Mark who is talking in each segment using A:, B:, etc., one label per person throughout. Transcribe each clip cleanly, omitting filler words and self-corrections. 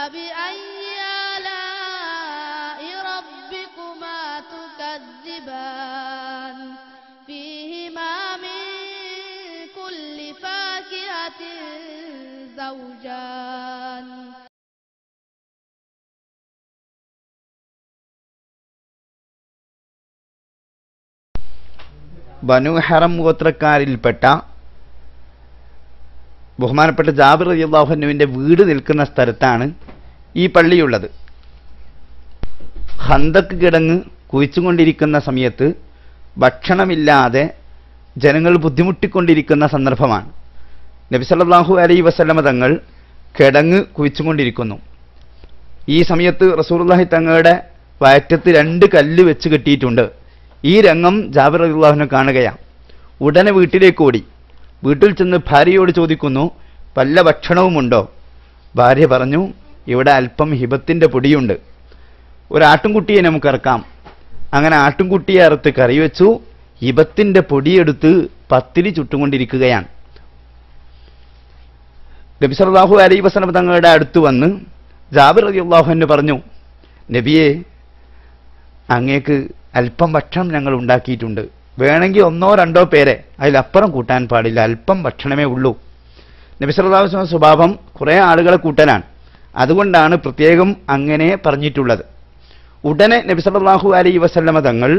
A: فبأي آلاء ربكما تكذبان فيهما من كل فاكهة زوجان
B: ബനു ഹറം ഗോത്രക്കാരിൽപ്പെട്ട ബഹുമാനപ്പെട്ട ജാബിർ റളിയല്ലാഹു അൻഹുവിന്റെ വീട് നിൽക്കുന്ന സ്ഥലത്താണ് ഈ പള്ളിയുള്ളത്. ഖന്തക്ക് കിടങ്ങ് കുഴിച്ചുകൊണ്ടിരിക്കുന്ന സമയത്ത് ഭക്ഷണമില്ലാതെ ജനങ്ങൾ ബുദ്ധിമുട്ടിക്കൊണ്ടിരിക്കുന്ന സന്ദർഭമാണ്. നബി സല്ലല്ലാഹു അലൈഹി വസല്ലമ തങ്ങൾ കിടങ്ങ് കുഴിച്ചുകൊണ്ടിരിക്കുന്നു. ഈ സമയത്ത് റസൂലുള്ളാഹി തങ്ങളുടെ വയറ്റത്ത് 2 കല്ല് വെച്ച് കെട്ടിയിട്ടുണ്ട്. ഈ രംഗം ജാബിർ റളിയല്ലാഹു അൻഹു കാണുകയാണ്. ഉടനെ വീട്ടിലേക്ക് ഓടി. വീട്ടിൽ ചെന്ന് ഭാര്യയോട് ചോദിക്കുന്നു, വല്ല ഭക്ഷണവുമുണ്ടോ? ഭാര്യ പറഞ്ഞു, ഇവിടെ അല്പം ഹിബത്തിന്റെ പൊടിയുണ്ട്, ഒരു ആട്ടിൻകുട്ടിയെ നമുക്ക് ഇറക്കാം. അങ്ങനെ ആട്ടിൻകുട്ടിയെ അറുത്ത് കറി വെച്ചു. ഹിബത്തിന്റെ പൊടിയെടുത്ത് പത്തിരി ചുട്ടുകൊണ്ടിരിക്കുകയാണ്. നബി സല്ലല്ലാഹു അലൈഹി വസല്ലം തങ്ങളുടെ അടുത്ത് വന്ന് ജാബിർ റളിയല്ലാഹു അൻഹു പറഞ്ഞു, നബിയെ, അങ്ങേക്ക് അല്പം ഭക്ഷണം ഞങ്ങൾ ഉണ്ടാക്കിയിട്ടുണ്ട്. വേണമെങ്കിൽ 1-2 പേരെ, അതിലപ്പുറം കൂട്ടാൻ പാടില്ല, അല്പം ഭക്ഷണമേ ഉള്ളൂ. നബി സല്ലല്ലാഹു അലൈഹി വസല്ലം സ്വഭാവം കുറേ ആളുകളെ കൂട്ടാനാണ്. അതുകൊണ്ടാണ് പ്രത്യേകം അങ്ങനെ പറഞ്ഞിട്ടുള്ളത്. ഉടനെ നബി സല്ലല്ലാഹു അലൈഹി വസല്ലമ തങ്ങൾ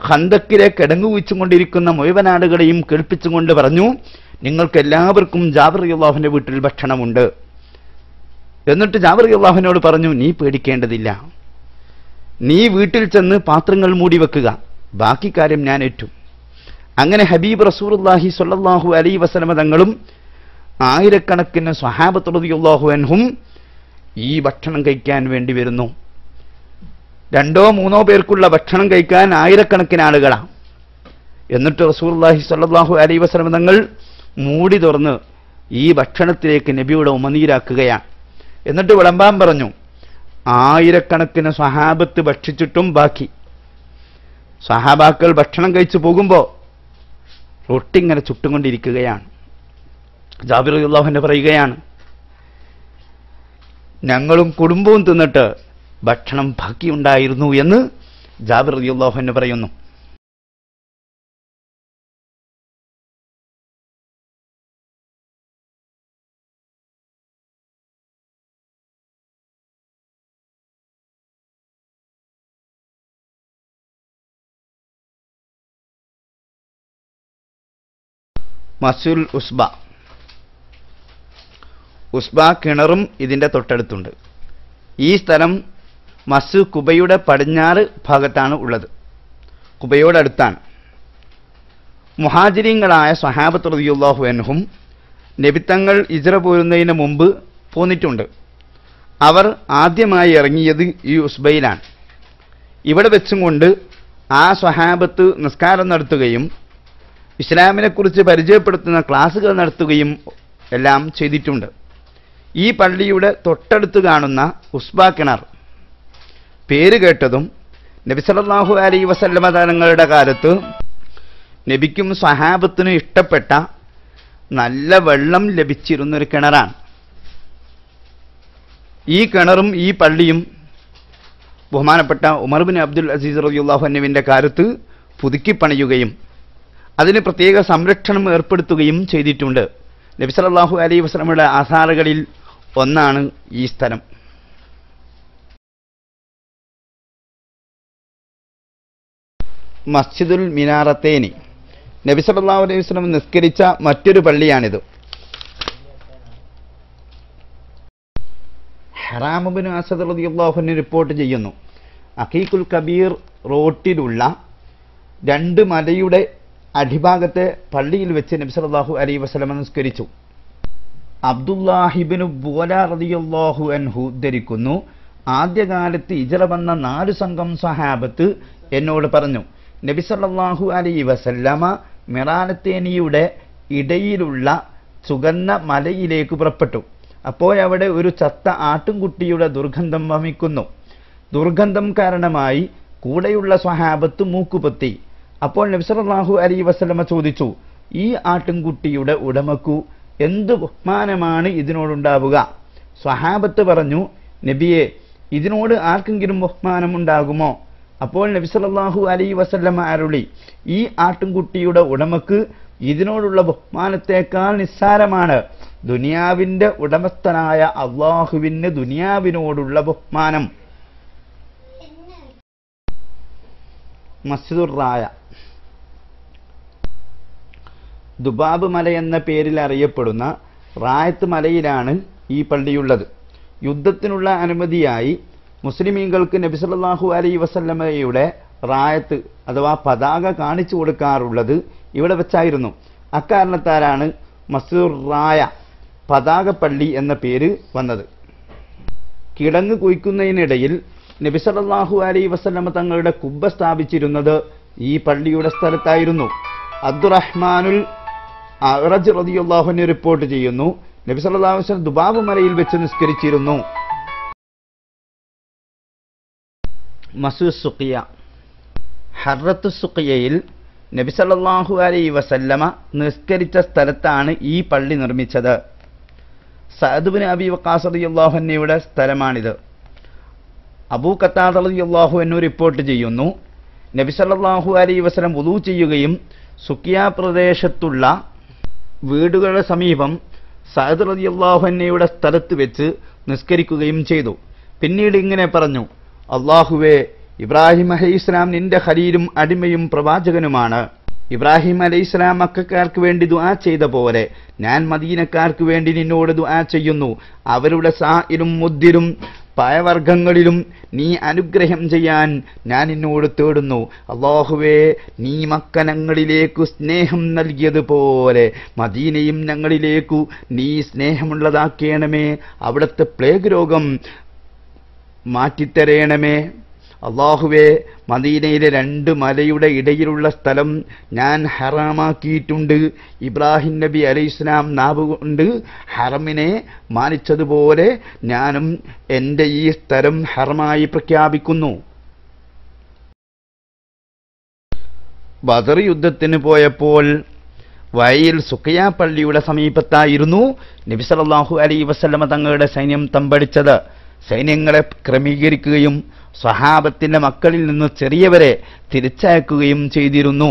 B: ഖന്തക്കിലെ കിടങ്ങു വീച്ചുകൊണ്ടിരിക്കുന്ന മുഴുവൻ ആളുകളെയും കേൾപ്പിച്ചുകൊണ്ട് പറഞ്ഞു, നിങ്ങൾക്ക് എല്ലാവർക്കും ജാബിർ റളിയല്ലാഹുവിന്റെ വീട്ടിൽ ഭക്ഷണമുണ്ട്. എന്നിട്ട് ജാബിർ റളിയല്ലാഹുവിനോട് പറഞ്ഞു, നീ പേടിക്കേണ്ടതില്ല, നീ വീട്ടിൽ ചെന്ന് പാത്രങ്ങൾ മൂടി വെക്കുക, ബാക്കി കാര്യം ഞാൻ ഏറ്റു. അങ്ങനെ ഹബീബ് റസൂലുള്ളാഹി സ്വല്ലല്ലാഹു അലൈഹി വസല്ലമ തങ്ങളും ആയിരക്കണക്കിന് സ്വഹാബത്ത് റളിയല്ലാഹു അൻഹും ഈ ഭക്ഷണം കഴിക്കാൻ വേണ്ടി വരുന്നു. 2-3 പേർക്കുള്ള ഭക്ഷണം കഴിക്കാൻ ആയിരക്കണക്കിന് ആളുകളാണ്. എന്നിട്ട് റസൂലുള്ളാഹി സ്വല്ലല്ലാഹു അലൈഹി വസല്ലമ തങ്ങൾ മൂടി തുറന്ന് ഈ ഭക്ഷണത്തിലേക്ക് നബിയുടെ ഉമനീരാക്കുകയാണ്. എന്നിട്ട് വിളമ്പാൻ പറഞ്ഞു. ആയിരക്കണക്കിന് സ്വഹാബത്ത് ഭക്ഷിച്ചിട്ടും ബാക്കി. സ്വഹാബാക്കൾ ഭക്ഷണം കഴിച്ചു പോകുമ്പോൾ റൊട്ടി ഇങ്ങനെ ചുട്ടുകൊണ്ടിരിക്കുകയാണ്. ജാബിർ റളിയല്ലാഹു അൻഹു പറയുകയാണ്, ഞങ്ങളും കുടുംബവും തിന്നിട്ട് ഭക്ഷണം ബാക്കിയുണ്ടായിരുന്നു എന്ന് ജാബിർ റളിയല്ലാഹു അൻഹു പറയുന്നു. മസ്ഉൽ ഉസ്ബ. ഉസ്ബ കിണറും ഇതിൻ്റെ തൊട്ടടുത്തുണ്ട്. ഈ സ്ഥലം മസ്ജ് കുബയുടെ പടിഞ്ഞാറ് ഭാഗത്താണ് ഉള്ളത്, കുബയോടടുത്താണ്. മുഹാജിരീങ്ങളായ സ്വഹാബത്ത് റളിയല്ലാഹു അൻഹും നബിത്തങ്ങൾ ഹിജ്റ പോരുന്നതിന് മുമ്പ് പോന്നിട്ടുണ്ട്. അവർ ആദ്യമായി ഇറങ്ങിയത് ഈ ഉസ്ബയിലാണ്. ഇവിടെ വെച്ചും കൊണ്ട് ആ സ്വഹാബത്ത് നിസ്കാരം നടത്തുകയും ഇസ്ലാമിനെക്കുറിച്ച് പരിചയപ്പെടുത്തുന്ന ക്ലാസുകൾ നടത്തുകയും എല്ലാം ചെയ്തിട്ടുണ്ട്. ഈ പള്ളിയുടെ തൊട്ടടുത്ത് കാണുന്ന ഉസ്ബ കിണർ പേര് കേട്ടതും നബി സല്ലല്ലാഹു അലൈഹി വസല്ലമ തങ്ങളുടെ കാലത്ത് നബിക്കും സ്വഹാബത്തിനും ഇഷ്ടപ്പെട്ട നല്ല വെള്ളം ലഭിച്ചിരുന്നൊരു കിണറാണ്. ഈ കിണറും ഈ പള്ളിയും ബഹുമാനപ്പെട്ട ഉമർ ബിൻ അബ്ദുൽ അസീസ് റളിയല്ലാഹു അൻഹുവിൻ്റെ കാലത്ത് പുതുക്കിപ്പണിയുകയും അതിന് പ്രത്യേക സംരക്ഷണം ഏർപ്പെടുത്തുകയും ചെയ്തിട്ടുണ്ട്. നബി സല്ലല്ലാഹു അലൈഹി വസല്ലമയുടെ ആധാറുകളിൽ ഒന്നാണ് ഈ സ്ഥലം. മസ്ജിദുൽ മിനാറത്തേനി, നബി സല്ലല്ലാഹു അലൈഹി വസല്ലം നിസ്കരിച്ച മറ്റൊരു പള്ളിയാണിത്. ഹറാം ഇബ്നു അസദ് റളിയല്ലാഹു അൻഹു റിപ്പോർട്ട് ചെയ്യുന്നു, അഖീഖുൽ കബീർ റോട്ടിലുള്ള 2 മലയുടെ അടിഭാഗത്തെ പള്ളിയിൽ വെച്ച് നബി സല്ലല്ലാഹു അലൈഹി വസല്ലം നിസ്കരിച്ചു. അബ്ദുല്ലാഹി ഇബ്നു ബുവല റളിയല്ലാഹു അൻഹു ഉദ്ധരിക്കുന്നു, ആദ്യകാലത്ത് ഹിജ്റ വന്ന 4 സംഘം സ്വഹാബത്ത് എന്നോട് പറഞ്ഞു, നബി സല്ലല്ലാഹു അലൈഹി വസല്ലമ മിറാനത്തേനിയുടെ ഇടയിലുള്ള ചുവന്ന മലയിലേക്ക് പുറപ്പെട്ടു. അപ്പോഴവിടെ ഒരു ചത്ത ആട്ടിൻകുട്ടിയുടെ ദുർഗന്ധം വമിക്കുന്നു. ദുർഗന്ധം കാരണമായി കൂടെയുള്ള സ്വഹാബത്ത് മൂക്കുപൊത്തി. അപ്പോൾ നബി സല്ലല്ലാഹു അലൈഹി വസല്ലമ ചോദിച്ചു, ഈ ആട്ടിൻകുട്ടിയുടെ ഉടമക്കു എന്ത് ബഹുമാനമാണ് ഇതിനോടുണ്ടാവുക? സ്വഹാബത്ത് പറഞ്ഞു, നബിയെ, ഇതിനോട് ആർക്കെങ്കിലും ബഹുമാനമുണ്ടാകുമോ? അപ്പോൾ നബി സല്ലല്ലാഹു അലൈഹി വസല്ലമ അരുളി, ഈ ആട്ടിൻകുട്ടിയുടെ ഉടമക്ക് ഇതിനോടുള്ള ബഹുമാനത്തേക്കാൾ നിസ്സാരമാണ് ദുനിയാവിന്റെ ഉടമസ്ഥനായ അള്ളാഹുവിന് ദുനിയാവിനോടുള്ള ബഹുമാനം. മസ്ജിദുർ റായ, ദുബാബ് മല എന്ന പേരിൽ അറിയപ്പെടുന്ന റായത്ത് മലയിലാണ് ഈ പള്ളിയുള്ളത്. യുദ്ധത്തിനുള്ള അനുമതിയായി മുസ്ലിമീങ്ങൾക്ക് നബി സല്ലല്ലാഹു അലൈഹി വസല്ലമയുടെ റായത്ത് അഥവാ പതാക കാണിച്ചു കൊടുക്കാറുള്ളത് ഇവിടെ വെച്ചായിരുന്നു. അക്കാരണത്താലാണ് മസ്ജിദുർ റായ പതാക പള്ളി എന്ന പേര് വന്നത്. കിടങ്ങ് കുഴിക്കുന്നതിനിടയിൽ നബി സല്ലല്ലാഹു അലൈഹി വസല്ലമ തങ്ങളുടെ കുബ്ബ സ്ഥാപിച്ചിരുന്നത് ഈ പള്ളിയുടെ സ്ഥലത്തായിരുന്നു. അബ്ദുറഹ്മാനുൽ അഅ്റജ് റളിയല്ലാഹു അൻഹു റിപ്പോർട്ട് ചെയ്യുന്നു, നബി സല്ലല്ലാഹു അലൈഹി വസല്ലം ദുബാബ് മലയിൽ വെച്ച് നിസ്കരിച്ചിരുന്നു. മസ്ജിദ് സുഖിയ, ഹർറത്ത് സുഖിയയിൽ നബി സല്ലല്ലാഹു അലൈഹി വസല്ലമ നിസ്കരിച്ച സ്ഥലത്താണ് ഈ പള്ളി നിർമ്മിച്ചത്. സഅദ് ബിൻ അബി വഖാസ് റളിയല്ലാഹു അൻഹുയുടെ സ്ഥലമാണിത്. അബൂ ഖത്താദ റളിയല്ലാഹു അൻഹു റിപ്പോർട്ട് ചെയ്യുന്നു, നബി സല്ലല്ലാഹു അലൈഹി വസല്ലം വുളൂ ചെയ്യുകയും സുഖിയ പ്രദേശത്തുള്ള വീടുകളുടെ സമീപം സഅദ് റളിയല്ലാഹു അൻഹുയുടെ സ്ഥലത്ത് വെച്ച് നിസ്കരിക്കുകയും ചെയ്തു. പിന്നീട് ഇങ്ങനെ പറഞ്ഞു, അല്ലാഹുവേ, ഇബ്രാഹിം അലൈഹിസ്സലാം നിന്റെ ഖലീലും അടിമയും പ്രവാചകനുമാണ്. ഇബ്രാഹിം അലൈഹിസ്സലാം മക്കക്കാർക്ക് വേണ്ടി ദുആ ചെയ്ത പോലെ ഞാൻ മദീനക്കാർക്ക് വേണ്ടി നിന്നോട് ദുആ ചെയ്യുന്നു. അവരുടെ സായിലും മുദ്ദിലും പഴവർഗ്ഗങ്ങളിലും നീ അനുഗ്രഹം ചെയ്യാൻ ഞാൻ നിന്നോട് തേടുന്നു. അല്ലാഹുവേ, നീ മക്ക ഞങ്ങളിലേക്കു സ്നേഹം നൽകിയതുപോലെ മദീനയും ഞങ്ങളിലേക്കു നീ സ്നേഹമുള്ളതാക്കേണമേ. അവിടുത്തെ പ്ലേഗ് രോഗം മാറ്റിത്തരേണമേ. അല്ലാഹുവേ, മദീനയിലെ 2 മലയുടെ ഇടയിലുള്ള സ്ഥലം ഞാൻ ഹറാമാക്കിയിട്ടുണ്ട്. ഇബ്രാഹിം നബി അലൈഹിസ്സലാം നാവ് കൊണ്ട് ഹറമിനെ മാനിച്ചതുപോലെ ഞാനും എൻ്റെ ഈ സ്ഥലം ഹറമായി പ്രഖ്യാപിക്കുന്നു. ബദർ യുദ്ധത്തിന് പോയപ്പോൾ വഴിയിൽ സുഖിയ പള്ളിയുടെ സമീപത്തായിരുന്നു നബി സല്ലല്ലാഹു അലൈഹി വസല്ലമ തങ്ങളുടെ സൈന്യം തമ്പടിച്ചത്. സൈന്യങ്ങളെ ക്രമീകരിക്കുകയും സ്വഹാബത്തിന്റെ മക്കളിൽ നിന്ന് ചെറിയവരെ തിരിച്ചയക്കുകയും ചെയ്തിരുന്നു.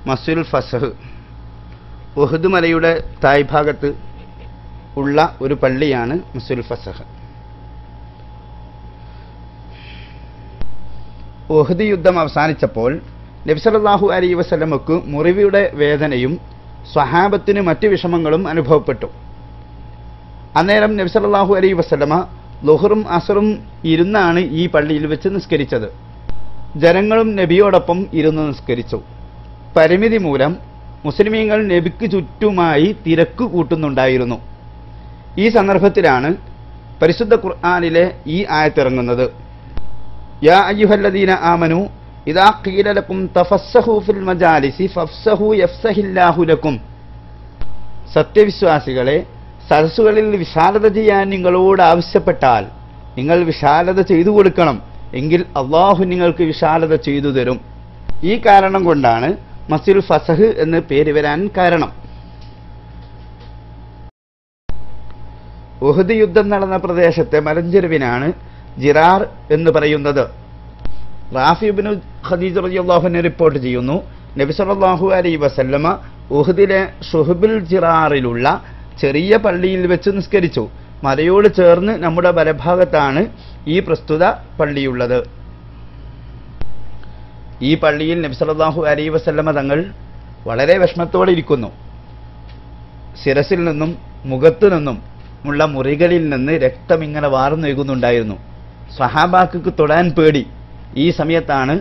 B: മസ്ജിദുൽ ഫസഹ്, ഉഹദ് മലയുടെ താഴ്ഭാഗത്ത് ഉള്ള ഒരു പള്ളിയാണ് മസ്ജിദുൽ ഫസഹ്. ഉഹദ് യുദ്ധം അവസാനിച്ചപ്പോൾ നബി സല്ലല്ലാഹു അലൈഹി വസല്ലമക്ക് മുറിവിയുടെ വേദനയും സ്വഹാബത്തിന് മറ്റ് വിഷമങ്ങളും അനുഭവപ്പെട്ടു. അന്നേരം നബി സല്ലല്ലാഹു അലൈഹി വസല്ലമ ളുഹറും അസറും ഇരുന്നാണ് ഈ പള്ളിയിൽ വെച്ച് നിസ്കരിച്ചത്. ജനങ്ങളും നബിയോടൊപ്പം ഇരുന്ന് നിസ്കരിച്ചു. പരിമിതി മൂലം മുസ്ലിമീങ്ങൾ നബിക്ക് ചുറ്റുമായി തിരക്ക് കൂട്ടുന്നുണ്ടായിരുന്നു. ഈ സന്ദർഭത്തിലാണ് പരിശുദ്ധ ഖുർആനിലെ ഈ ആയത്തിറങ്ങുന്നത്. യാ അയ്യുഹല്ലദീന ആമനു ഇദാ ഖീല ലക്കും തഫസ്സഹു ഫിൽ മജാലിസി ഫഫ്സഹു യഫ്സഹില്ലാഹു ലക്കും. സത്യവിശ്വാസികളെ, സദസ്സുകളിൽ വിശാലത ചെയ്യാൻ നിങ്ങളോട് ആവശ്യപ്പെട്ടാൽ നിങ്ങൾ വിശാലത ചെയ്തു കൊടുക്കണം, എങ്കിൽ അള്ളാഹു നിങ്ങൾക്ക് വിശാലത ചെയ്തു തരും. ഈ കാരണം കൊണ്ടാണ് മസ്ജിദുൽ ഫസഹ് എന്ന് പേര് വരാൻ കാരണം. ഉഹദ് യുദ്ധം നടന്ന പ്രദേശത്തെ മലഞ്ചെരുവിനാണ് ജിറാർ എന്ന് പറയുന്നത്. റാഫി ഇബ്നു ഖദീജ റളിയല്ലാഹു അൻഹു റിപ്പോർട്ട് ചെയ്യുന്നു, നബി സല്ലല്ലാഹു അലൈഹി വസല്ലമ ഉഹദിലെ ഷുഹബുൽ ജിറാറിലുള്ള ചെറിയ പള്ളിയിൽ വെച്ച് നിസ്കരിച്ചു. മലയോട് ചേർന്ന് നമ്മുടെ വലഭാഗത്താണ് ഈ പ്രസ്തുത പള്ളിയുള്ളത്. ഈ പള്ളിയിൽ നബി സല്ലല്ലാഹു അലൈഹി വസല്ലമ തങ്ങൾ വളരെ വിഷമത്തോടെ ഇരിക്കുന്നു. ശിരസിൽ നിന്നും മുഖത്തു നിന്നും ഉള്ള മുറികളിൽ നിന്ന് രക്തം ഇങ്ങനെ വാർന്നൊഴുകുന്നുണ്ടായിരുന്നു. സ്വഹാബാക്ക് തൊടാൻ പേടി. ഈ സമയത്താണ്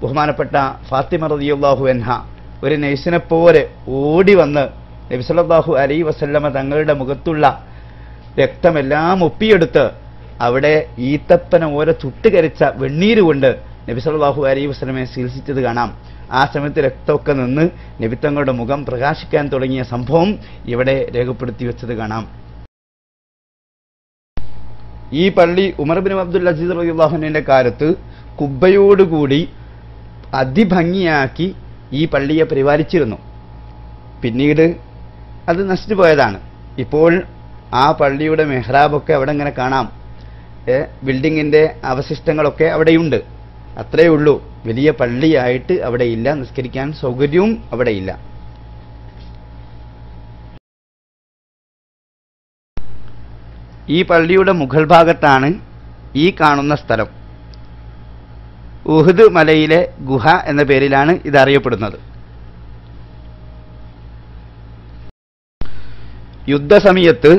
B: ബഹുമാനപ്പെട്ട ഫാത്തിമ റളിയല്ലാഹു അൻഹ ഒരു നഴ്സിനെ പോലെ ഓടി വന്ന് നബി സല്ലല്ലാഹു അലൈഹി വസല്ലമ തങ്ങളുടെ മുഖത്തുള്ള രക്തമെല്ലാം ഒപ്പിയെടുത്ത് അവിടെ ഈത്തപ്പന ഓര ചുട്ടുകരിച്ച വെണ്ണീര് കൊണ്ട് നബി സല്ലല്ലാഹു അലൈഹി വസല്ലമയെ ചികിത്സിച്ചത് കാണാം. ആ സമയത്ത് രക്തമൊക്കെ നിന്ന് നബി തങ്ങളുടെ മുഖം പ്രകാശിക്കാൻ തുടങ്ങിയ സംഭവം ഇവിടെ രേഖപ്പെടുത്തി വെച്ചത് കാണാം. ഈ പള്ളി ഉമർ ബിൻ അബ്ദുൽ അസീസ് റളിയല്ലാഹു അൻഹുവിന്റെ കാലത്ത് കുബ്ബയോടുകൂടി അതിഭംഗിയാക്കി ഈ പള്ളിയെ പരിപാലിച്ചിരുന്നു. പിന്നീട് അത് നശിച്ചു പോയതാണ്. ഇപ്പോൾ ആ പള്ളിയുടെ മെഹ്റാബൊക്കെ അവിടെ ഇങ്ങനെ കാണാം. ബിൽഡിങ്ങിന്റെ അവശിഷ്ടങ്ങളൊക്കെ അവിടെയുണ്ട്. അത്രയേ ഉള്ളൂ. വലിയ പള്ളിയായിട്ട് അവിടെയില്ല, നിസ്കരിക്കാൻ സൗകര്യവും അവിടെയില്ല. ഈ പള്ളിയുടെ മുകൾ ഭാഗത്താണ് ഈ കാണുന്ന സ്ഥലം. ഉഹുദ് മലയിലെ ഗുഹ എന്ന പേരിലാണ് ഇത് അറിയപ്പെടുന്നത്. യുദ്ധസമയത്ത്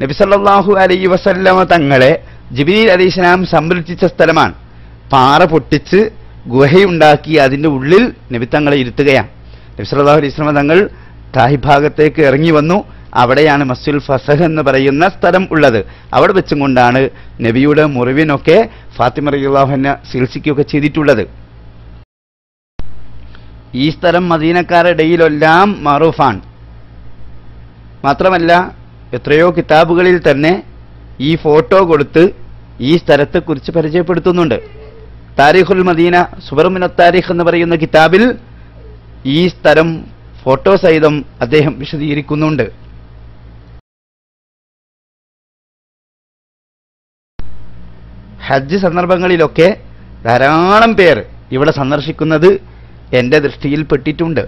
B: നബി സല്ലല്ലാഹു അലൈഹി വസല്ലമ തങ്ങളെ ജിബ്രീൽ അലൈഹിസ്സലാം സംരക്ഷിച്ച സ്ഥലമാണ്. പാറ പൊട്ടിച്ച് ഗുഹയുണ്ടാക്കി അതിൻ്റെ ഉള്ളിൽ നബി തങ്ങളെ ഇരുത്തുകയാണ്. നബി സല്ലല്ലാഹു അലൈഹി വസല്ലമ തങ്ങൾ തായ് ഭാഗത്തേക്ക് ഇറങ്ങി വന്നു. അവിടെയാണ് മസ്ജിദുൽ ഫസഹ് എന്ന് പറയുന്ന സ്ഥലം ഉള്ളത്. അവിടെ വെച്ചും കൊണ്ടാണ് നബിയുടെ മുറിവിനൊക്കെ ഫാത്തിമ റളിയല്ലാഹു അൻഹ ചികിത്സിക്കുകയൊക്കെ ചെയ്തിട്ടുള്ളത്. ഈ സ്ഥലം മദീനക്കാരുടെ ഇടയിലെല്ലാം മറൂഫാണ്. മാത്രമല്ല എത്രയോ കിതാബുകളിൽ തന്നെ ഈ ഫോട്ടോ കൊടുത്ത് ഈ സ്ഥലത്തെക്കുറിച്ച് പരിചയപ്പെടുത്തുന്നുണ്ട്. താരിഖുൽ മദീന സുബർമിന താരിഖ് എന്ന് പറയുന്ന കിതാബിൽ ഈ സ്ഥലം ഫോട്ടോ സഹിതം അദ്ദേഹം വിശദീകരിക്കുന്നുണ്ട്. ഹജ്ജ് സന്ദർഭങ്ങളിലൊക്കെ ധാരാളം പേർ ഇവിടെ സന്ദർശിക്കുന്നത് എൻ്റെ ദൃഷ്ടിയിൽപ്പെട്ടിട്ടുണ്ട്.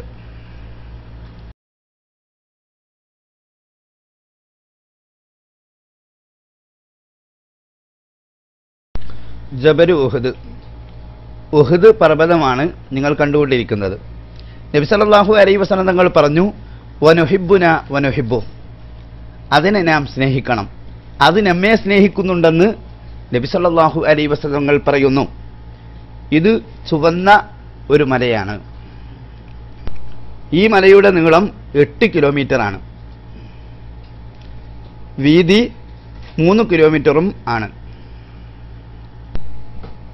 B: ജബൽ ഉഹുദ്, ഉഹുദ് പർവ്വതമാണ് നിങ്ങൾ കണ്ടുകൊണ്ടിരിക്കുന്നത്. നബി സല്ലല്ലാഹു അലൈഹി വസല്ലം തങ്ങൾ പറഞ്ഞു, വനുഹിബ്ബുന വനുഹിബ്ബു, അതിനെ നാം സ്നേഹിക്കണം, അത് നമ്മെ സ്നേഹിക്കുന്നുണ്ടെന്ന് നബി സല്ലല്ലാഹു അലൈഹി വസല്ലം തങ്ങൾ പറയുന്നു. ഇത് ചുവന്ന ഒരു മലയാണ്. ഈ മലയുടെ നീളം 8 കിലോമീറ്ററാണ്, വീതി 3 കിലോമീറ്ററും ആണ്.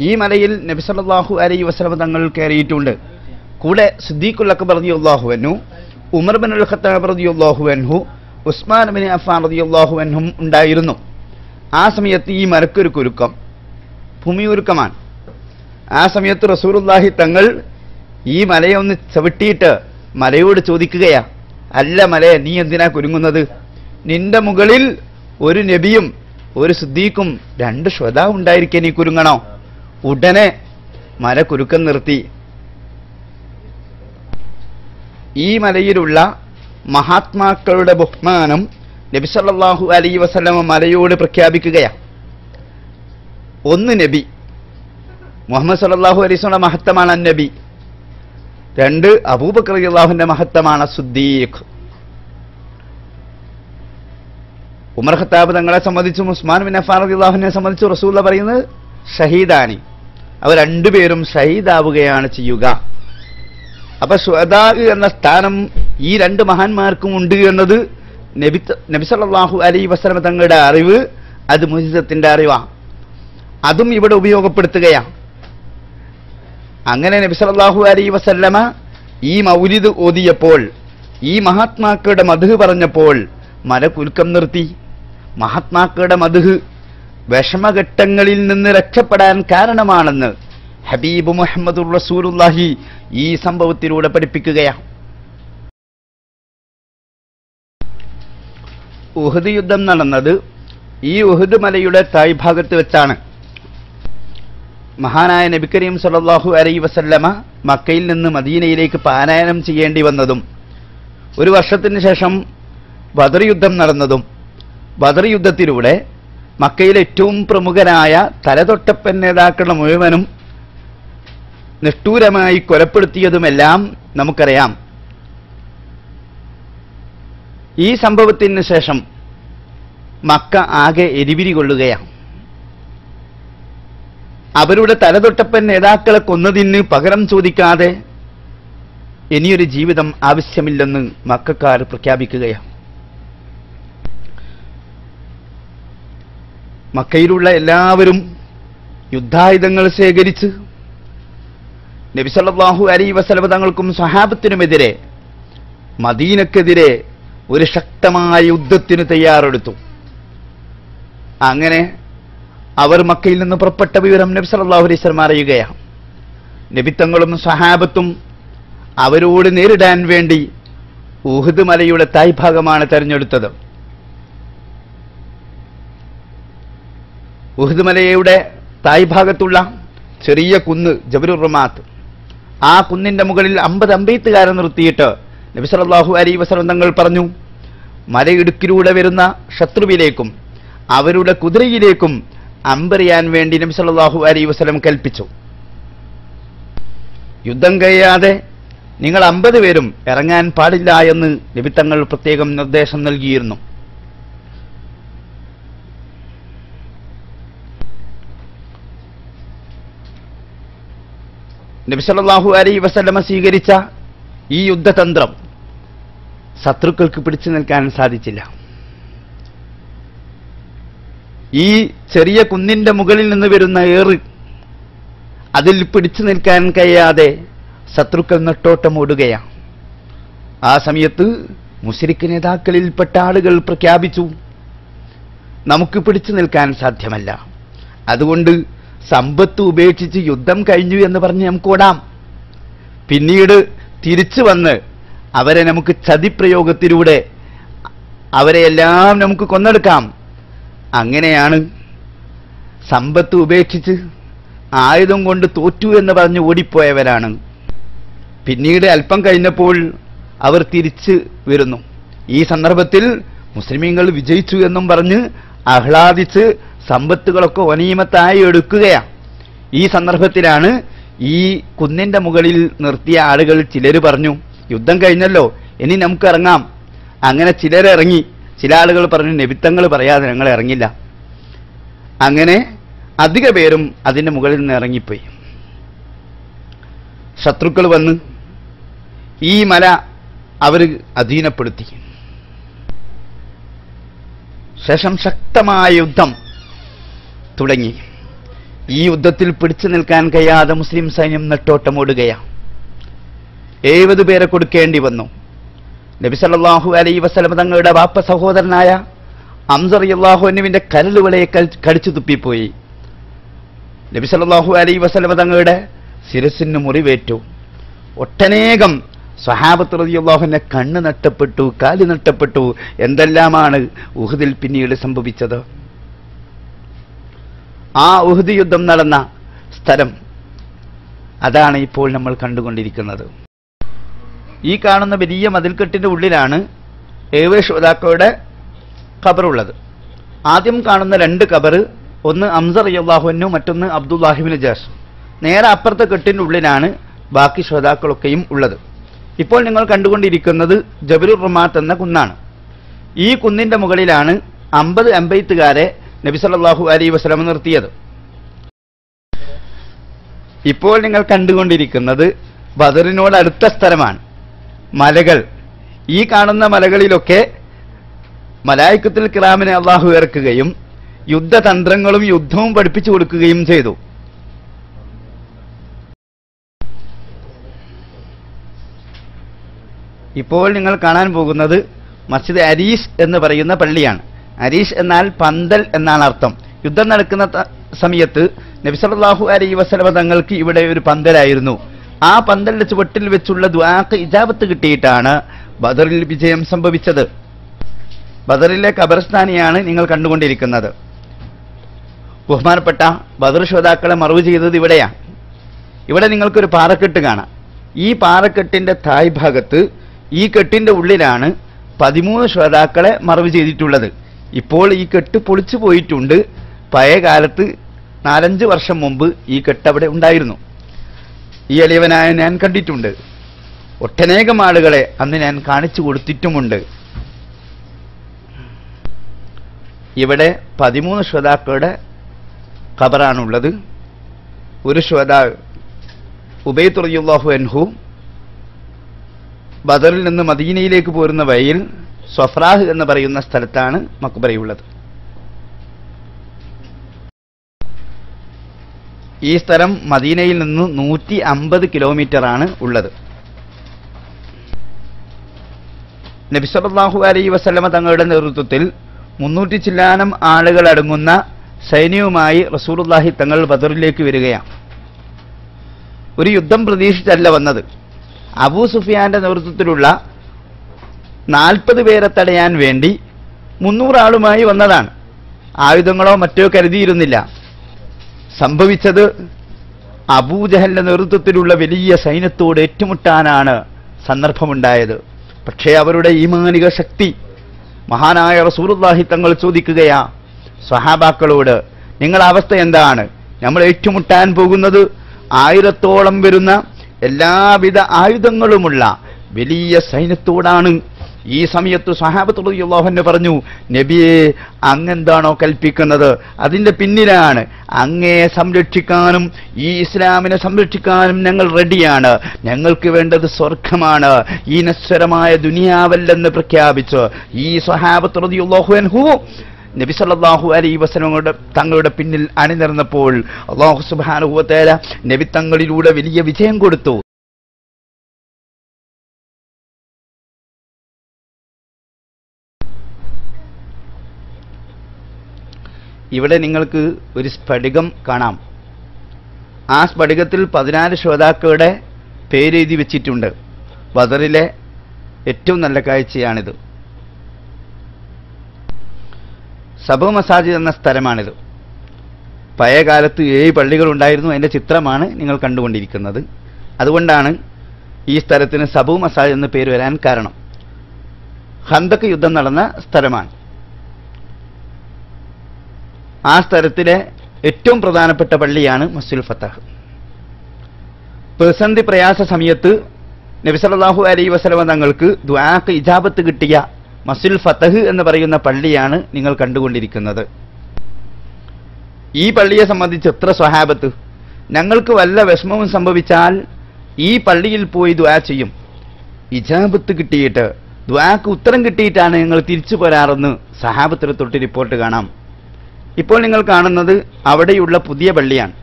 B: ഈ മലയിൽ നബി സല്ലല്ലാഹു അലൈഹി വസല്ലം തങ്ങൾ കയറിയിട്ടുണ്ട്. കൂടെ സിദ്ദീഖുൽ അക്ബർ റളിയല്ലാഹു അൻഹു, ഉമർ ഇബ്നുൽ ഖത്താബ് റളിയല്ലാഹു അൻഹു, ഉസ്മാൻ ഇബ്നു അഫ്ഫാൻ റളിയല്ലാഹു അൻഹും ഉണ്ടായിരുന്നു. ആ സമയത്ത് ഈ മരക്കൊരു കുരുക്കം, ഭൂമിയൊരുക്കമാണ്. ആ സമയത്ത് റസൂലുള്ളാഹി തങ്ങൾ ഈ മലയെ ഒന്ന് ചവിട്ടിയിട്ട് മലയോട് ചോദിക്കുകയാ, അല്ല മലയെ, നീ എന്തിനാ കുരുങ്ങുന്നത്? നിന്റെ മുകളിൽ ഒരു നബിയും ഒരു സിദ്ദീഖും 2 ശുഹദാ ഉണ്ടായിരിക്കെ നീ കുരുങ്ങണോ? ഉടനെ മല കുരുക്കം നിർത്തി. ഈ മലയിലുള്ള മഹാത്മാക്കളുടെ ബഹുമാനം നബി സല്ലല്ലാഹു അലൈഹി വസല്ലം മലയോട് പ്രഖ്യാപിക്കുകയാണ്. 1 നബി മുഹമ്മദ് സല്ലല്ലാഹു അലൈഹി വസല്ലം മഹത്തമാണ് നബി. 2 അബൂബക്കർ റളിയല്ലാഹുവിന്റെ മഹത്തമാണ് സിദ്ദീഖ്. ഉമർ ഖത്താബ് തങ്ങളെ സംബന്ധിച്ചും ഉസ്മാൻ ബിൻ അഫ്ഫാൻ റളിയല്ലാഹുവിനെ സംബന്ധിച്ചും റസൂലുള്ള പറയുന്നത് ഷഹീദാനി, അവർ 2 പേരും ഷഹീദാവുകയാണ് ചെയ്യുക. അപ്പൊ ശുഹദാ എന്ന സ്ഥാനം ഈ 2 മഹാന്മാർക്കും ഉണ്ട് എന്നത് നബി സല്ലല്ലാഹു അലൈഹി വസല്ലം തങ്ങളുടെ അറിവ്, അത് മുഅ്ജിസത്തിന്റെ അറിവാണ്. അതും ഇവിടെ ഉപയോഗപ്പെടുത്തുകയാണ്. അങ്ങനെ നബി സല്ലല്ലാഹു അലൈഹി വസല്ലമ ഈ മൗലിദ് ഓതിയപ്പോൾ, ഈ മഹാത്മാക്കളുടെ മദ്ഹ് പറഞ്ഞപ്പോൾ മല കുലുക്കം നിർത്തി. മഹാത്മാക്കളുടെ മദ്ഹ് വിഷമഘട്ടങ്ങളിൽ നിന്ന് രക്ഷപ്പെടാൻ കാരണമാണെന്ന് ഹബീബ് മുഹമ്മദുർ റസൂലുള്ളാഹി ഈ സംഭവത്തിലൂടെ പഠിപ്പിക്കുകയാണ്. ഉഹുദ് യുദ്ധം നടന്നത് ഈ ഉഹുദ് മലയുടെ താഴ്ഭാഗത്ത് വെച്ചാണ്. മഹാനായ നബി കരീം സല്ലല്ലാഹു അലൈഹി വസല്ലമ മക്കയിൽ നിന്ന് മദീനയിലേക്ക് പാലായനം ചെയ്യേണ്ടി വന്നതും 1 വർഷത്തിന് ശേഷം ബദർ യുദ്ധം നടന്നതും, ബദർ യുദ്ധത്തിലൂടെ മക്കയിലെ ഏറ്റവും പ്രമുഖരായ തലതൊട്ടപ്പൻ നേതാക്കളുടെ മുഴുവനും നിഷ്ഠൂരമായി കൊലപ്പെടുത്തിയതുമെല്ലാം നമുക്കറിയാം. ഈ സംഭവത്തിന് ശേഷം മക്ക ആകെ എരിപിരി കൊള്ളുകയാണ്. അവരുടെ തലതൊട്ടപ്പൻ നേതാക്കളെ കൊന്നതിന് പകരം ചോദിക്കാതെ ഇനിയൊരു ജീവിതം ആവശ്യമില്ലെന്ന് മക്കക്കാർ പ്രഖ്യാപിക്കുകയാണ്. മക്കയിലുള്ള എല്ലാവരും യുദ്ധായുധങ്ങൾ ശേഖരിച്ച് നബി സല്ലല്ലാഹു അലൈഹി വസല്ലം തങ്ങൾക്കും സ്വഹാബത്തിനുമെതിരെ, മദീനക്കെതിരെ ഒരു ശക്തമായ യുദ്ധത്തിന് തയ്യാറെടുത്തു. അങ്ങനെ അവർ മക്കയിൽ നിന്ന് പുറപ്പെട്ട വിവരം നബി സല്ലല്ലാഹു അലൈഹി വസല്ലം അറിയുകയാണ്. നബി തങ്ങളും സ്വഹാബത്തും അവരോട് നേരിടാൻ വേണ്ടി ഉഹുദ് മലയുടെ തായ്ഭാഗമാണ് തെരഞ്ഞെടുത്തത്. ഉഹുദ് മലയുടെ തായ്ഭാഗത്തുള്ള ചെറിയ കുന്ന് ജബലുർ റമാത്ത്, ആ കുന്നിന്റെ മുകളിൽ 50 അമ്പെയ്ത്തുകാരെ നിർത്തിയിട്ട് നബി സല്ലല്ലാഹു അലൈഹി വസല്ലം തങ്ങൾ പറഞ്ഞു, മലയിടുക്കിലൂടെ വരുന്ന ശത്രുവിലേക്കും അവരുടെ കുതിരയിലേക്കും അമ്പെറിയാൻ വേണ്ടി നബി സല്ലല്ലാഹു അലൈഹി വസല്ലം കൽപ്പിച്ചു. യുദ്ധം കഴിയാതെ നിങ്ങൾ 50 പേരും ഇറങ്ങാൻ പാടില്ല എന്ന് നബി തങ്ങൾ പ്രത്യേകം നിർദ്ദേശം നൽകിയിരുന്നു. നബി സല്ലല്ലാഹു അലൈഹി വസല്ലമ സ്വീകരിച്ച ഈ യുദ്ധതന്ത്രം ശത്രുക്കൾക്ക് പിടിച്ചു നിൽക്കാൻ സാധിച്ചില്ല. ഈ ചെറിയ കുന്നിന്റെ മുകളിൽ നിന്ന് വരുന്ന ഏറ് അതിൽ പിടിച്ചു നിൽക്കാൻ കഴിയാതെ ശത്രുക്കൾ നെട്ടോട്ടമോടുകയാണ്. ആ സമയത്ത് മുശ്രിക്ക് നേതാക്കളിൽപ്പെട്ട ആളുകൾ പ്രഖ്യാപിച്ചു, നമുക്ക് പിടിച്ചു നിൽക്കാൻ സാധ്യമല്ല, അതുകൊണ്ട് സമ്പത്ത് ഉപേക്ഷിച്ച് യുദ്ധം കഴിഞ്ഞു എന്ന് പറഞ്ഞ് നമുക്ക് ഓടാം, പിന്നീട് തിരിച്ചു വന്ന് അവരെ നമുക്ക് ചതിപ്രയോഗത്തിലൂടെ അവരെയെല്ലാം നമുക്ക് കൊന്നെടുക്കാം. അങ്ങനെയാണ് സമ്പത്ത് ഉപേക്ഷിച്ച് ആയുധം കൊണ്ട് തോറ്റു എന്ന് പറഞ്ഞ് ഓടിപ്പോയവരാണ്. പിന്നീട് അല്പം കഴിഞ്ഞപ്പോൾ അവർ തിരിച്ച് വരുന്നു. ഈ സന്ദർഭത്തിൽ മുസ്ലിമീങ്ങൾ വിജയിച്ചു എന്നും പറഞ്ഞ് ആഹ്ലാദിച്ച് സമ്പത്തുകളൊക്കെ ഒനീമത്തായി എടുക്കുകയാണ്. ഈ സന്ദർഭത്തിലാണ് ഈ കുന്നിന്റെ മുകളിൽ നിർത്തിയ ആളുകൾ ചിലർ പറഞ്ഞു, യുദ്ധം കഴിഞ്ഞല്ലോ, ഇനി നമുക്ക് ഇറങ്ങാം. അങ്ങനെ ചിലരിറങ്ങി. ചില ആളുകൾ പറഞ്ഞു, നബിത്തങ്ങൾ പറയാതെ ഞങ്ങൾ ഇറങ്ങില്ല. അങ്ങനെ അധിക പേരും അതിന്റെ മുകളിൽ നിന്ന് ഇറങ്ങിപ്പോയി. ശത്രുക്കൾ വന്ന് ഈ മല അവർ അധീനപ്പെടുത്തി. ശേഷം ശക്തമായ യുദ്ധം തുടങ്ങി. ഈ യുദ്ധത്തിൽ പിടിച്ചു നിൽക്കാൻ കഴിയാതെ മുസ്ലിം സൈന്യം നെട്ടോട്ടമോടുകയാണ്. 70 പേരെ കൊടുക്കേണ്ടി വന്നു. നബി സല്ലല്ലാഹു അലൈഹി വസല്ലം തങ്ങളുടെ വാപ്പ സഹോദരനായ ഹംസ റളിയല്ലാഹു അൻഹുവിന്റെ കരളുകളെ കടിച്ചു തുപ്പിപ്പോയി. നബി സല്ലല്ലാഹു അലൈഹി വസല്ലം തങ്ങളുടെ ശിരസിന് മുറിവേറ്റു. ഒട്ടനേകം സ്വഹാബത്ത് റളിയല്ലാഹു അൻഹു കണ്ണ് നഷ്ടപ്പെട്ടു, കാല് നഷ്ടപ്പെട്ടു. എന്തെല്ലാമാണ് ഉഹുദിൽ പിന്നീട് സംഭവിച്ചത്. ആ ഉഹുദ് യുദ്ധം നടന്ന സ്ഥലം അതാണ് ഇപ്പോൾ നമ്മൾ കണ്ടുകൊണ്ടിരിക്കുന്നത്. ഈ കാണുന്ന വലിയ മതിൽക്കെട്ടിന്റെ ഉള്ളിലാണ് 7 ശുഹദാക്കളുടെ ഖബറുള്ളത്. ആദ്യം കാണുന്ന 2 ഖബർ, ഒന്ന് ഹംസ റളിയല്ലാഹു അൻഹു, മറ്റൊന്ന് അബ്ദുല്ലാഹി ഇബ്നു ജാഷ്. നേരെ അപ്പുറത്തെ കെട്ടിന്റെ ഉള്ളിലാണ് ബാക്കി ശുഹദാക്കളൊക്കെയും ഉള്ളത്. ഇപ്പോൾ നിങ്ങൾ കണ്ടുകൊണ്ടിരിക്കുന്നത് ജബലുർ റമാത്ത് എന്ന കുന്നാണ്. ഈ കുന്നിന്റെ മുകളിലാണ് 50 അമ്പെയ്ത്തുകാരെ നബി സല്ലല്ലാഹു അലൈഹി വസല്ലം നിർത്തിയത്. ഇപ്പോൾ നിങ്ങൾ കണ്ടുകൊണ്ടിരിക്കുന്നത് ബദറിനോട് അടുത്ത സ്ഥലമാണ്. മലകൾ, ഈ കാണുന്ന മലകളിലൊക്കെ മലായിക്കത്തുൽ കിറാമിനെ അള്ളാഹു ഇറക്കുകയും യുദ്ധതന്ത്രങ്ങളും യുദ്ധവും പഠിപ്പിച്ചു കൊടുക്കുകയും ചെയ്തു. ഇപ്പോൾ നിങ്ങൾ കാണാൻ പോകുന്നത് മസ്ജിദ് അരീഷ് എന്ന് പറയുന്ന പള്ളിയാണ്. അരീഷ് എന്നാൽ പന്തൽ എന്നാണ് അർത്ഥം. യുദ്ധം നടക്കുന്ന സമയത്ത് നബി സല്ലല്ലാഹു അലൈഹി വസല്ലം തങ്ങൾക്ക് ഇവിടെ ഒരു പന്തലായിരുന്നു. ആ പന്തലിന്റെ ചുവട്ടിൽ വെച്ചുള്ള ദുആക്ക് ഇജാബത്ത് കിട്ടിയിട്ടാണ് ബദറിൽ വിജയം സംഭവിച്ചത്. ബദറിലെ ഖബർസ്ഥാനിയാണ് നിങ്ങൾ കണ്ടുകൊണ്ടിരിക്കുന്നത്. ബഹുമാനപ്പെട്ട ബദർ ശുഹദാക്കളെ മറവ് ചെയ്തത് ഇവിടെയാണ്. ഇവിടെ നിങ്ങൾക്കൊരു പാറക്കെട്ട് കാണാം. ഈ പാറക്കെട്ടിന്റെ തായ് ഭാഗത്ത് ഈ കെട്ടിന്റെ ഉള്ളിലാണ് 13 ശുഹദാക്കളെ മറവ് ചെയ്തിട്ടുള്ളത്. ഇപ്പോൾ ഈ കെട്ട് പൊളിച്ചു പോയിട്ടുണ്ട്. പഴയ കാലത്ത് 4-5 വർഷം മുമ്പ് ഈ കെട്ട് അവിടെ ഉണ്ടായിരുന്നു. ഈ എളിയവനായ ഞാൻ കണ്ടിട്ടുണ്ട്. ഒട്ടനേകം ആളുകളെ അന്ന് ഞാൻ കാണിച്ചു കൊടുത്തിട്ടുമുണ്ട്. ഇവിടെ 13 ശുഹദാക്കളുടെ ഖബറാണുള്ളത്. ഒരു ശുഹദാ ഉബൈദ് റളിയല്ലാഹു അൻഹു ബദറിൽ നിന്ന് മദീനയിലേക്ക് പോരുന്ന വഴിയിൽ സ്വഫ്രാഹ് എന്ന് പറയുന്ന സ്ഥലത്താണ് മക്ബറയുള്ളത്. ഈ സ്ഥലം മദീനയിൽ നിന്ന് 150 കിലോമീറ്ററാണ് ഉള്ളത്. നബി സല്ലല്ലാഹു അലൈഹി വസല്ലമ തങ്ങളുടെ നേതൃത്വത്തിൽ 300 ചില്ലാനം ആളുകൾ അടങ്ങുന്ന സൈന്യവുമായി റസൂലുള്ളാഹി തങ്ങൾ ബദറിലേക്ക് വരികയാണ്. ഒരു യുദ്ധം പ്രതീക്ഷിച്ചല്ല വന്നത്. അബൂ സുഫിയാന്റെ നേതൃത്വത്തിലുള്ള 40 പേരെ തടയാൻ വേണ്ടി 300 ആളുമായി വന്നതാണ്. ആയുധങ്ങളോ മറ്റോ കരുതിയിരുന്നില്ല. സംഭവിച്ചത് അബൂജഹലിന്റെ നേതൃത്വത്തിലുള്ള വലിയ സൈന്യത്തോട് ഏറ്റുമുട്ടാനാണ് സന്ദർഭമുണ്ടായത്. പക്ഷേ അവരുടെ ഈമാനിക ശക്തി മഹാനായ റസൂലുള്ളാഹി തങ്ങൾ ചോദിക്കുകയാ സ്വഹാബാക്കളോട്, നിങ്ങളുടെ അവസ്ഥ എന്താണ്? നമ്മൾ ഏറ്റുമുട്ടാൻ പോകുന്നത് 1000-ഓളം വരുന്ന എല്ലാവിധ ആയുധങ്ങളുമുള്ള വലിയ സൈന്യത്തോടാണ്. ഈ സമയത്ത് സ്വഹാബത്ത് റളിയല്ലാഹു അൻഹു പറഞ്ഞു, നബിയെ അങ്ങെന്താണോ കൽപ്പിക്കുന്നത് അതിന്റെ പിന്നിലാണ്. അങ്ങയെ സംരക്ഷിക്കാനും ഈ ഇസ്ലാമിനെ സംരക്ഷിക്കാനും ഞങ്ങൾ റെഡിയാണ്. ഞങ്ങൾക്ക് വേണ്ടത് സ്വർഗമാണ്, ഈ നശ്വരമായ ദുനിയാവല്ലെന്ന് പ്രഖ്യാപിച്ചു ഈ സ്വഹാബത്ത് റളിയല്ലാഹു അൻഹു നബി സല്ലല്ലാഹു അലൈഹി വസല്ലം തങ്ങളുടെ പിന്നിൽ അണിനിരന്നപ്പോൾ അല്ലാഹു സുബ്ഹാനഹു വ തആല നബി തങ്ങളിലൂടെ വലിയ വിജയം കൊടുത്തു. ഇവിടെ നിങ്ങൾക്ക് ഒരു സ്ഫടികം കാണാം. ആ സ്ഫടികത്തിൽ 14 ശ്രോതാക്കളുടെ പേരെഴുതി വെച്ചിട്ടുണ്ട്. ബദറിലെ ഏറ്റവും നല്ല കാഴ്ചയാണിത്. സബ മസാജിദ് എന്ന സ്ഥലമാണിത്. പഴയ കാലത്ത് 7 പള്ളികൾ ഉണ്ടായിരുന്നു. അതിൻ്റെ ചിത്രമാണ് നിങ്ങൾ കണ്ടുകൊണ്ടിരിക്കുന്നത്. അതുകൊണ്ടാണ് ഈ സ്ഥലത്തിന് സബു മസാജിദ് എന്ന് പേര് വരാൻ കാരണം. ഖന്തക്ക് യുദ്ധം നടന്ന സ്ഥലമാണ്. ആ സ്ഥലത്തിലെ ഏറ്റവും പ്രധാനപ്പെട്ട പള്ളിയാണ് മസ്ജിദുൽ ഫതഹ്. പ്രതിസന്ധി പ്രയാസ സമയത്ത് നബി സല്ലല്ലാഹു അലൈഹി വസല്ലം തങ്ങൾക്ക് ദുആക്ക് ഇജാബത്ത് കിട്ടിയ മസ്ജിദുൽ ഫതഹ് എന്ന് പറയുന്ന പള്ളിയാണ് നിങ്ങൾ കണ്ടുകൊണ്ടിരിക്കുന്നത്. ഈ പള്ളിയെ സംബന്ധിച്ച് എത്ര സ്വഹാബത്ത്, ഞങ്ങൾക്ക് വല്ല വിഷമവും സംഭവിച്ചാൽ ഈ പള്ളിയിൽ പോയി ദുആ ചെയ്യും. ഇജാബത്ത് കിട്ടിയിട്ട് ദുആക്ക് ഉത്തരം കിട്ടിയിട്ടാണ് ഞങ്ങൾ തിരിച്ചു പോരാറെന്ന് സഹാബത്തിനെ തൊട്ട് റിപ്പോർട്ട് കാണാം. ഇപ്പോൾ നിങ്ങൾ കാണുന്നത് അവിടെയുള്ള പുതിയ പള്ളിയാണ്.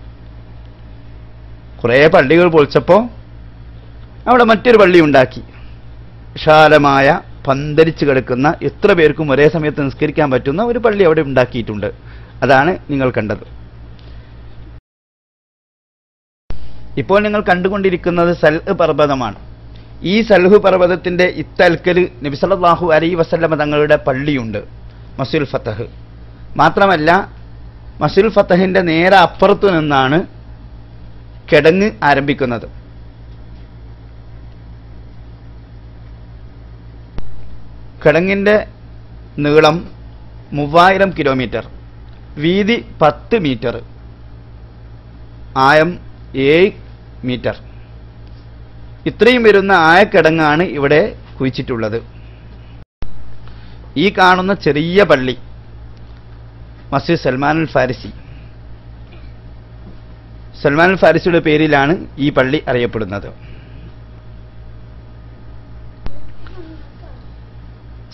B: കുറേ പള്ളികൾ പൊളിച്ചപ്പോൾ അവിടെ മറ്റൊരു പള്ളി ഉണ്ടാക്കി. വിശാലമായ പന്തലിച്ച് കിടക്കുന്ന എത്ര പേർക്കും ഒരേ സമയത്ത് നിസ്കരിക്കാൻ പറ്റുന്ന ഒരു പള്ളി അവിടെ ഉണ്ടാക്കിയിട്ടുണ്ട്. അതാണ് നിങ്ങൾ കണ്ടത്. ഇപ്പോൾ നിങ്ങൾ കണ്ടുകൊണ്ടിരിക്കുന്നത് സൽഹ് പർവ്വതമാണ്. ഈ സൽഹ് പർവ്വതത്തിന്റെ ഇത്തൽക്കൽ നബി സല്ലല്ലാഹു അലൈഹി വസല്ലം തങ്ങളുടെ പള്ളിയുണ്ട്, മസ്ജിദുൽ ഫതഹ്. മാത്രമല്ല മസ്ജിദുൽ ഫതഹിന്റെ നേരെ അപ്പുറത്തു നിന്നാണ് കിടങ്ങ് ആരംഭിക്കുന്നത്. കിടങ്ങിന്റെ നീളം 3000 കിലോമീറ്റർ, വീതി 10 മീറ്റർ, ആയം 7 മീറ്റർ. ഇത്രയും വരുന്ന ആയക്കിടങ്ങാണ് ഇവിടെ കുഴിച്ചിട്ടുള്ളത്. ഈ കാണുന്ന ചെറിയ പള്ളി മസ്ജിദ് സൽമാനുൽ ഫാരിസി. സൽമാനുൽ ഫാരിസിയുടെ പേരിലാണ് ഈ പള്ളി അറിയപ്പെടുന്നത്.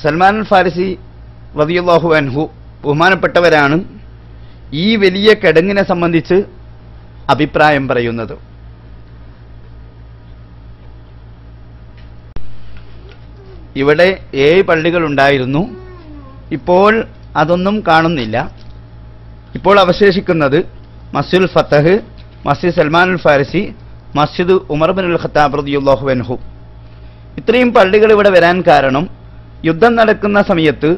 B: സൽമാനുൽ ഫാരിസി റളിയല്ലാഹു അൻഹു ബഹുമാനപ്പെട്ടവരാണ് ഈ വലിയ കിടങ്ങിനെ സംബന്ധിച്ച് അഭിപ്രായം പറയുന്നത്. ഇവിടെ 7 പള്ളികൾ ഉണ്ടായിരുന്നു. ഇപ്പോൾ അതൊന്നും കാണുന്നില്ല. ഇപ്പോൾ അവശേഷിക്കുന്നത് മസ്ജിദുൽ ഫതഹ്, മസ്ജിദ് സൽമാനുൽ ഫാരിസി, മസ്ജിദ് ഉമർ ഇബ്നുൽ ഖത്താബ് റളിയല്ലാഹു അൻഹു. ഇത്രയും പള്ളികൾ ഇവിടെ വരാൻ കാരണം യുദ്ധം നടക്കുന്ന സമയത്ത്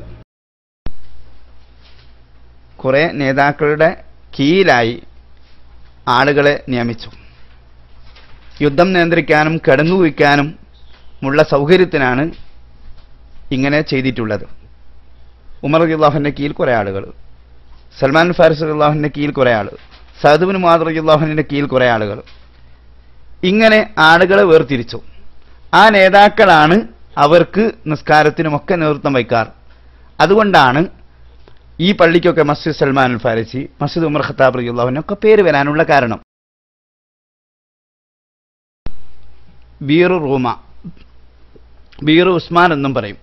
B: കുറെ നേതാക്കളുടെ കീഴിലായി ആളുകളെ നിയമിച്ചു. യുദ്ധം നിയന്ത്രിക്കാനും കിടങ്ങു വയ്ക്കാനും ഉള്ള സൗകര്യത്തിനാണ് ഇങ്ങനെ ചെയ്തിട്ടുള്ളത്. ഉമർ റളിയല്ലാഹുവിന്റെ കീഴിൽ കുറെ ആളുകൾ, സൽമാൻ ഫാരിസ് റളിയല്ലാഹുവിന്റെ കീഴിൽ കുറെ ആളുകൾ, സഅദ് ഇബ്നു മുആദ് റളിയല്ലാഹുവിന്റെ കീഴിൽ കുറെ ആളുകൾ. ഇങ്ങനെ ആളുകളെ വേർതിരിച്ചു. ആ നേതാക്കളാണ് അവർക്ക് നിസ്കാരത്തിനുമൊക്കെ നേതൃത്വം വഹിക്കാറ്. അതുകൊണ്ടാണ് ഈ പള്ളിക്കൊക്കെ മസ്ജിദ് സൽമാൻ ഫാരിസി, മസ്ജിദ് ഉമർ ഖത്താബ് റളിയല്ലാഹുവിനൊക്കെ പേര് വരാനുള്ള കാരണം. ബീർ റൂമ, ബീർ ഉസ്മാൻ എന്നും പറയും.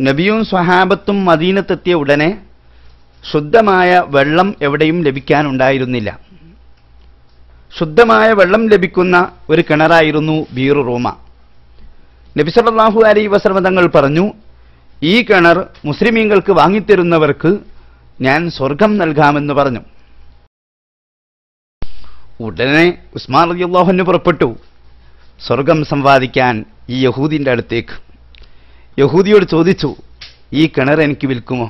B: നബിയും സ്വഹാബത്തും മദീനത്തെത്തിയ ഉടനെ ശുദ്ധമായ വെള്ളം എവിടെയും ലഭിക്കാനുണ്ടായിരുന്നില്ല. ശുദ്ധമായ വെള്ളം ലഭിക്കുന്ന ഒരു കിണറായിരുന്നു ബീർ റൂമ. നബി സല്ലല്ലാഹു അലൈഹി വസല്ലം തങ്ങൾ പറഞ്ഞു, ഈ കിണർ മുസ്ലിമീങ്ങൾക്ക് വാങ്ങിത്തരുന്നവർക്ക് ഞാൻ സ്വർഗം നൽകാമെന്ന് പറഞ്ഞു. ഉടനെ ഉസ്മാൻ റളിയല്ലാഹു അൻഹു പുറപ്പെട്ടു. സ്വർഗം സമ്പാദിക്കാൻ ഈ യഹൂദിൻ്റെ അടുത്തേക്ക്. യഹൂദിയോട് ചോദിച്ചു, ഈ കിണർ എനിക്ക് വിൽക്കുമോ?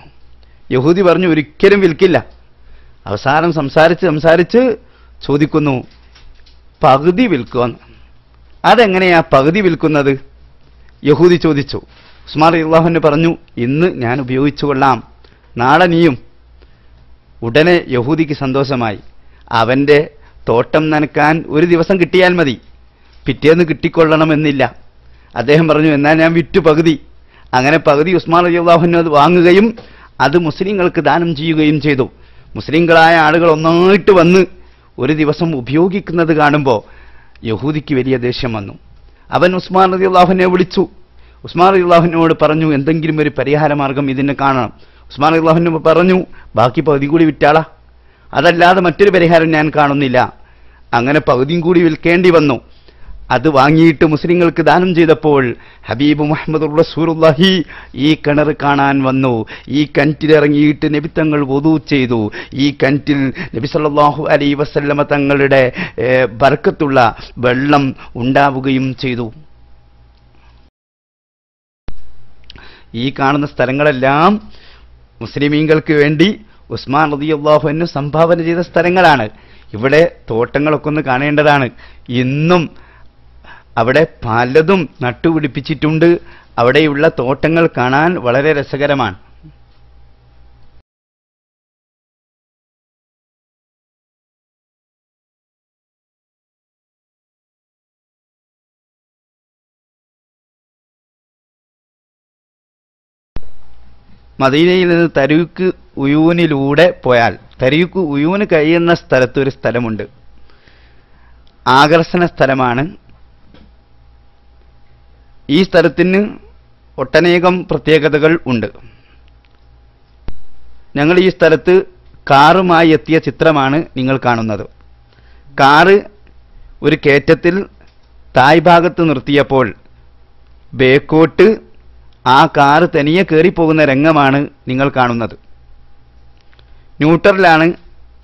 B: യഹൂദി പറഞ്ഞു, ഒരിക്കലും വിൽക്കില്ല. അവസാനം സംസാരിച്ച് ചോദിക്കുന്നു, പകുതി വിൽക്കുമെന്ന്. അതെങ്ങനെയാ പകുതി വിൽക്കുന്നത്? യഹൂദി ചോദിച്ചു. ഉസ്മാൻ റളിയല്ലാഹു അൻഹു പറഞ്ഞു, ഇന്ന് ഞാൻ ഉപയോഗിച്ചു കൊള്ളാം, നാളെ നീയും. ഉടനെ യഹൂദിക്ക് സന്തോഷമായി. അവൻ്റെ തോട്ടം നനക്കാൻ ഒരു ദിവസം കിട്ടിയാൽ മതി, പിറ്റേന്ന് കിട്ടിക്കൊള്ളണമെന്നില്ല. അദ്ദേഹം പറഞ്ഞു, എന്നാൽ ഞാൻ വിറ്റു പകുതി. അങ്ങനെ പകുതി ഉസ്മാൻ റളിയല്ലാഹു അൻഹു അത് വാങ്ങുകയും അത് മുസ്ലിങ്ങൾക്ക് ദാനം ചെയ്യുകയും ചെയ്തു. മുസ്ലിങ്ങളായ ആളുകൾ ഒന്നായിട്ട് വന്ന് ഒരു ദിവസം ഉപയോഗിക്കുന്നത് കാണുമ്പോൾ യഹൂദിക്ക് വലിയ ദേഷ്യം വന്നു. അവൻ ഉസ്മാൻ റളിയല്ലാഹു അൻഹുവിനെ വിളിച്ചു. ഉസ്മാൻ റളിയല്ലാഹു അൻഹുവോട് പറഞ്ഞു, എന്തെങ്കിലും ഒരു പരിഹാര മാർഗം ഇതിന് കാണണം. ഉസ്മാൻ റളിയല്ലാഹു അൻഹു പറഞ്ഞു, ബാക്കി പകുതി കൂടി വിറ്റാളാ, അതല്ലാതെ മറ്റൊരു പരിഹാരം ഞാൻ കാണുന്നില്ല. അങ്ങനെ പകുതിയും കൂടി വിൽക്കേണ്ടി വന്നു. അത് വാങ്ങിയിട്ട് മുസ്ലിങ്ങൾക്ക് ദാനം ചെയ്തപ്പോൾ ഹബീബ് മുഹമ്മദുർ റസൂലുള്ളാഹി ഈ കിണർ കാണാൻ വന്നു. ഈ കിണറ്റിലിറങ്ങിയിട്ട് നബി തങ്ങൾ വുദൂ ചെയ്തു. ഈ കിണറ്റിൽ നബി സല്ലല്ലാഹു അലൈഹി വസല്ലമ തങ്ങളുടെ ബർക്കത്തുള്ള വെള്ളം ഉണ്ടാവുകയും ചെയ്തു. ഈ കാണുന്ന സ്ഥലങ്ങളെല്ലാം മുസ്ലിമീങ്ങൾക്ക് വേണ്ടി ഉസ്മാൻ റളിയല്ലാഹു അൻഹു സംഭാവന ചെയ്ത സ്ഥലങ്ങളാണ്. ഇവിടെ തോട്ടങ്ങളൊക്കെ ഒന്ന് കാണേണ്ടതാണ്. ഇന്നും അവിടെ പലതും നട്ടുപിടിപ്പിച്ചിട്ടുണ്ട്. അവിടെയുള്ള തോട്ടങ്ങൾ കാണാൻ വളരെ രസകരമാണ്. മദീനയിൽ നിന്ന് തരീഖ് ഉയൂനിലൂടെ പോയാൽ തരീഖ് ഉയൂന് കഴിയുന്ന സ്ഥലത്ത് ഒരു സ്ഥലമുണ്ട്. ആകർഷണ സ്ഥലമാണ്. ഈ സ്ഥലത്തിന് ഒട്ടനേകം പ്രത്യേകതകൾ ഉണ്ട്. ഞങ്ങൾ ഈ സ്ഥലത്ത് കാറുമായി എത്തിയ ചിത്രമാണ് നിങ്ങൾ കാണുന്നത്. കാറ് ഒരു കയറ്റത്തിൽ തായ്ഭാഗത്ത് നിർത്തിയപ്പോൾ ബേക്കോട്ട് ആ കാറ് തനിയെ കയറിപ്പോകുന്ന രംഗമാണ് നിങ്ങൾ കാണുന്നത്. ന്യൂട്രലാണ്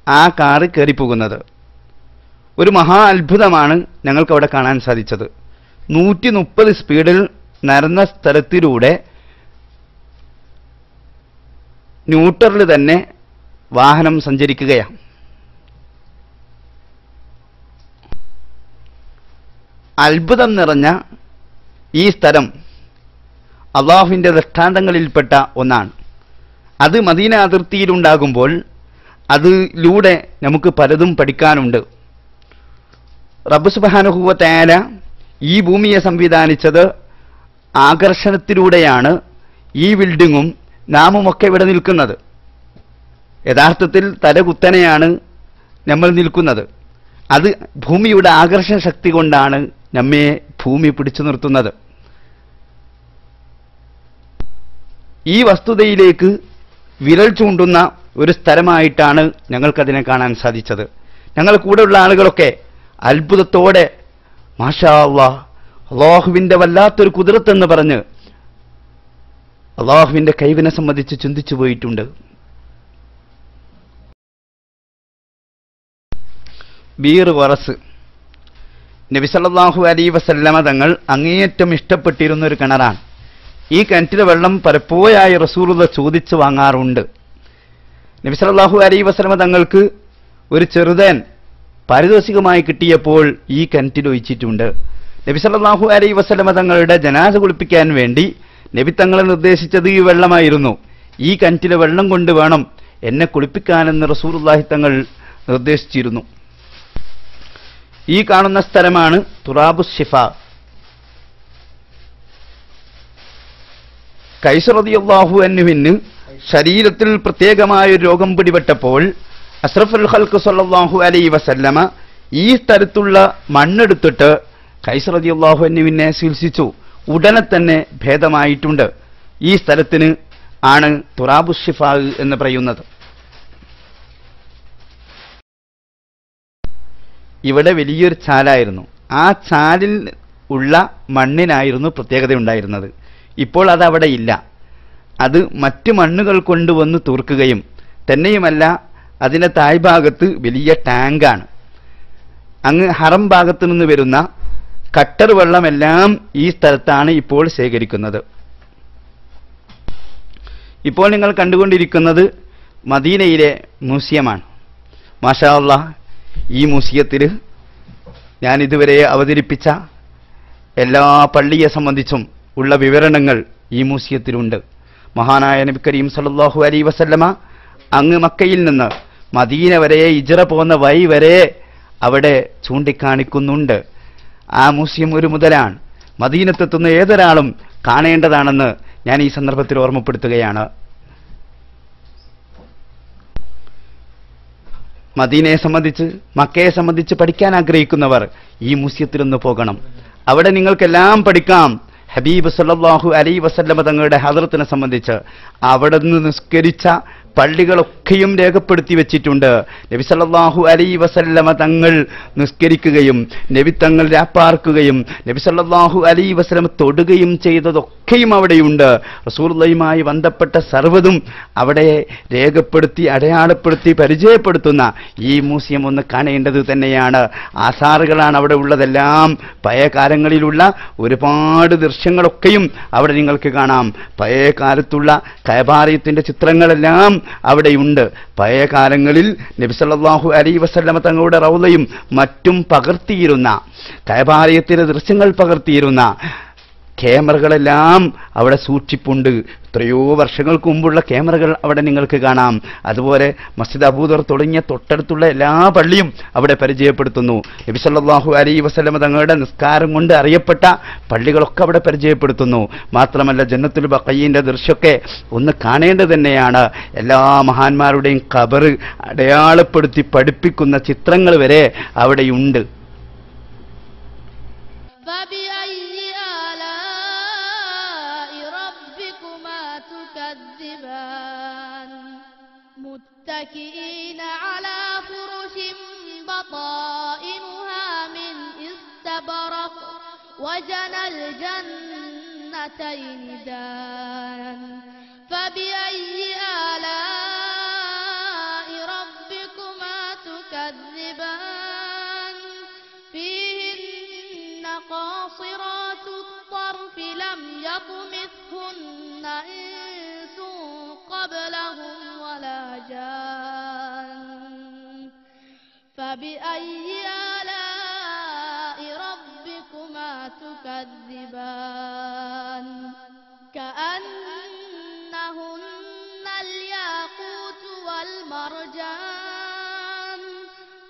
B: ആ കാറ് കയറിപ്പോകുന്നത്. ഒരു മഹാ അത്ഭുതമാണ് ഞങ്ങൾക്കവിടെ കാണാൻ സാധിച്ചത്. 130 സ്പീഡിൽ നടന്ന സ്ഥലത്തിലൂടെ ന്യൂട്രലിൽ തന്നെ വാഹനം സഞ്ചരിക്കുകയാണ്. അത്ഭുതം നിറഞ്ഞ ഈ സ്ഥലം അള്ളാഹുവിൻ്റെ ദൃഷ്ടാന്തങ്ങളിൽപ്പെട്ട ഒന്നാണ്. അത് മദീന അതിർത്തിയിലുണ്ടാകുമ്പോൾ അതിലൂടെ നമുക്ക് പലതും പഠിക്കാനുണ്ട്. റബ്ബ് സുബ്ഹാനഹു വ തആല ഈ ഭൂമിയെ സംവിധാനിച്ചത് ആകർഷണത്തിലൂടെയാണ്. ഈ ബിൽഡിങ്ങും നാമുമൊക്കെ ഇവിടെ നിൽക്കുന്നത്. യഥാർത്ഥത്തിൽ തലകുത്തനെയാണ് നമ്മൾ നിൽക്കുന്നത്. അത് ഭൂമിയുടെ ആകർഷണ ശക്തി കൊണ്ടാണ് നമ്മെ ഭൂമി പിടിച്ചു നിർത്തുന്നത്. ഈ വസ്തുതയിലേക്ക് വിരൽ ചൂണ്ടുന്ന ഒരു സ്ഥലമായിട്ടാണ് ഞങ്ങൾക്കതിനെ കാണാൻ സാധിച്ചത്. ഞങ്ങൾ കൂടെയുള്ള ആളുകളൊക്കെ അത്ഭുതത്തോടെ മാഷാ അല്ലാഹ്, അള്ളാഹുവിൻ്റെ വല്ലാത്തൊരു കുദ്റത്തെന്ന് പറഞ്ഞ് അള്ളാഹുവിൻ്റെ കൈവിനെ സംബന്ധിച്ച് ചിന്തിച്ചു പോയിട്ടുണ്ട്. ബീർ വറസ് നബി സല്ലല്ലാഹു അലൈഹി വസല്ലമ തങ്ങൾ അങ്ങേയറ്റം ഇഷ്ടപ്പെട്ടിരുന്ന ഒരു കിണറാണ്. ഈ കിണറ്റിലെ വെള്ളം പലപ്പോഴായി റസൂലുള്ളാഹി ചോദിച്ചു വാങ്ങാറുണ്ട്. നബി സല്ലല്ലാഹു അലൈഹി വസല്ലമ തങ്ങൾക്ക് ഒരു ചെറുതേൻ പാരിതോഷികമായി കിട്ടിയപ്പോൾ ഈ കിണറ്റിൽ ഒഴിച്ചിട്ടുണ്ട്. നബി സല്ലല്ലാഹു അലൈഹി വസല്ലമ തങ്ങളുടെ ജനാസ കുളിപ്പിക്കാൻ വേണ്ടി നബി തങ്ങളെ നിർദ്ദേശിച്ചത് ഈ വെള്ളമായിരുന്നു. ഈ കിണറ്റിലെ വെള്ളം കൊണ്ട് വേണം എന്നെ കുളിപ്പിക്കാനെന്ന് റസൂലുള്ളാഹി തങ്ങൾ നിർദ്ദേശിച്ചിരുന്നു. ഈ കാണുന്ന സ്ഥലമാണ് തുറാബുസ് ശിഫ. ഖൈസ് റളിയല്ലാഹു അൻഹുവിന് ശരീരത്തിൽ പ്രത്യേകമായ ഒരു രോഗം പിടിപെട്ടപ്പോൾ അഷ്റഫുൽ ഖൽഖ് സ്വല്ലല്ലാഹു അലൈഹി വസല്ലമ ഈ സ്ഥലത്തുള്ള മണ്ണെടുത്തിട്ട് ഖൈസ് റളിയല്ലാഹു അൻഹുവിനെ ചികിത്സിച്ചു. ഉടനെ തന്നെ ഭേദമായിട്ടുണ്ട്. ഈ സ്ഥലത്തിന് ആണ് തുറാബുസ് ശിഫ എന്ന് പറയുന്നത്. ഇവിടെ വലിയൊരു ചാലായിരുന്നു. ആ ചാലിൽ ഉള്ള മണ്ണിനായിരുന്നു പ്രത്യേകത ഉണ്ടായിരുന്നത്. ഇപ്പോൾ അതവിടെ ഇല്ല. അത് മറ്റ് മണ്ണുകൾ കൊണ്ടുവന്ന് തൂർക്കുകയും തന്നെയുമല്ല അതിൻ്റെ താഴ്ഭാഗത്ത് വലിയ ടാങ്കാണ്. അങ്ങ് ഹറം ഭാഗത്ത് നിന്ന് വരുന്ന കട്ടർ വെള്ളമെല്ലാം ഈ സ്ഥലത്താണ് ഇപ്പോൾ ശേഖരിക്കുന്നത്. ഇപ്പോൾ നിങ്ങൾ കണ്ടുകൊണ്ടിരിക്കുന്നത് മദീനയിലെ മ്യൂസിയമാണ്. മാഷാ അല്ലാഹ്, ഈ മ്യൂസിയത്തിൽ ഞാൻ ഇതുവരെ അവതരിപ്പിച്ച എല്ലാ പള്ളിയെ സംബന്ധിച്ചും ഉള്ള വിവരണങ്ങൾ ഈ മ്യൂസിയത്തിലുണ്ട്. മഹാനായ നബി കരീം സല്ലല്ലാഹു അലൈഹി വസല്ലമ അങ്ങ് മക്കയിൽ നിന്ന് മദീന വരെ ഹിജ്റ പോകുന്ന വഴി വരെ അവിടെ ചൂണ്ടിക്കാണിക്കുന്നുണ്ട്. ആ മ്യൂസിയം ഒരു മുതലാണ്. മദീനത്തെത്തുന്ന ഏതൊരാളും കാണേണ്ടതാണെന്ന് ഞാൻ ഈ സന്ദർഭത്തിൽ ഓർമ്മപ്പെടുത്തുകയാണ്. മദീനയെ സംബന്ധിച്ച്, മക്കയെ സംബന്ധിച്ച് പഠിക്കാൻ ആഗ്രഹിക്കുന്നവർ ഈ മ്യൂസിയത്തിലൊന്ന് പോകണം. അവിടെ നിങ്ങൾക്കെല്ലാം പഠിക്കാം. ഹബീബ് സല്ലല്ലാഹു അലൈഹി വസല്ലമ തങ്ങളുടെ ഹദ്റത്തിനെ സംബന്ധിച്ച് അവിടെ നിന്ന് നിസ്കരിച്ച പള്ളികളൊക്കെയും രേഖപ്പെടുത്തി വെച്ചിട്ടുണ്ട്. നബി സല്ലല്ലാഹു അലൈഹി വസല്ലമ തങ്ങൾ നിസ്കരിക്കുകയും നബി തങ്ങൾ രാപ്പാർക്കുകയും നബി സല്ലല്ലാഹു അലൈഹി വസല്ലമ തൊടുകയും ചെയ്തതൊക്കെയും അവിടെയുണ്ട്. റസൂലുള്ളാഹിയുമായി ബന്ധപ്പെട്ട സർവ്വതും അവിടെ രേഖപ്പെടുത്തി അടയാളപ്പെടുത്തി പരിചയപ്പെടുത്തുന്ന ഈ മ്യൂസിയം ഒന്ന് കാണേണ്ടത് തന്നെയാണ്. ആസാറുകളാണ് അവിടെ ഉള്ളതെല്ലാം. പഴയ കാലങ്ങളിലുള്ള ഒരുപാട് ദൃശ്യങ്ങളൊക്കെയും അവിടെ നിങ്ങൾക്ക് കാണാം. പഴയ കാലത്തുള്ള കഅബാലയത്തിന്റെ ചിത്രങ്ങളെല്ലാം അവിടെയുണ്ട്. പഴയ കാലങ്ങളിൽ നബി സല്ലല്ലാഹു അലൈഹി വസല്ലമ തങ്ങളുടെ റൗളയും മറ്റും പകർത്തിയിരുന്ന, കഅബാലയത്തിലെ ദൃശ്യങ്ങൾ പകർത്തിയിരുന്ന ക്യാമറകളെല്ലാം അവിടെ സൂക്ഷിപ്പുണ്ട്. എത്രയോ വർഷങ്ങൾക്ക് മുമ്പുള്ള ക്യാമറകൾ അവിടെ നിങ്ങൾക്ക് കാണാം. അതുപോലെ മസ്ജിദ് അബൂദർ തുടങ്ങിയ തൊട്ടടുത്തുള്ള എല്ലാ പള്ളിയും അവിടെ പരിചയപ്പെടുത്തുന്നു. നബി സല്ലല്ലാഹു അലൈഹി വസല്ലമ തങ്ങളുടെ നിസ്കാരം കൊണ്ട് അറിയപ്പെട്ട പള്ളികളൊക്കെ അവിടെ പരിചയപ്പെടുത്തുന്നു. മാത്രമല്ല ജന്നത്തുൽ ബഖീന്റെ ദൃശ്യമൊക്കെ ഒന്ന് കാണേണ്ടത് തന്നെയാണ്. എല്ലാ മഹാന്മാരുടെയും ഖബർ അടയാളപ്പെടുത്തി പഠിപ്പിക്കുന്ന ചിത്രങ്ങൾ വരെ അവിടെയുണ്ട്.
A: متكئين على فرش بطائنها من استبرق وجنى الجنتين دان فبأي آلاء ربكما تكذبان فيهن قاصرات الطرف لم يطمثهن إنس قبلهم ولا جان فبأي آلاء ربكما تكذبان كأنهن الياقوت والمرجان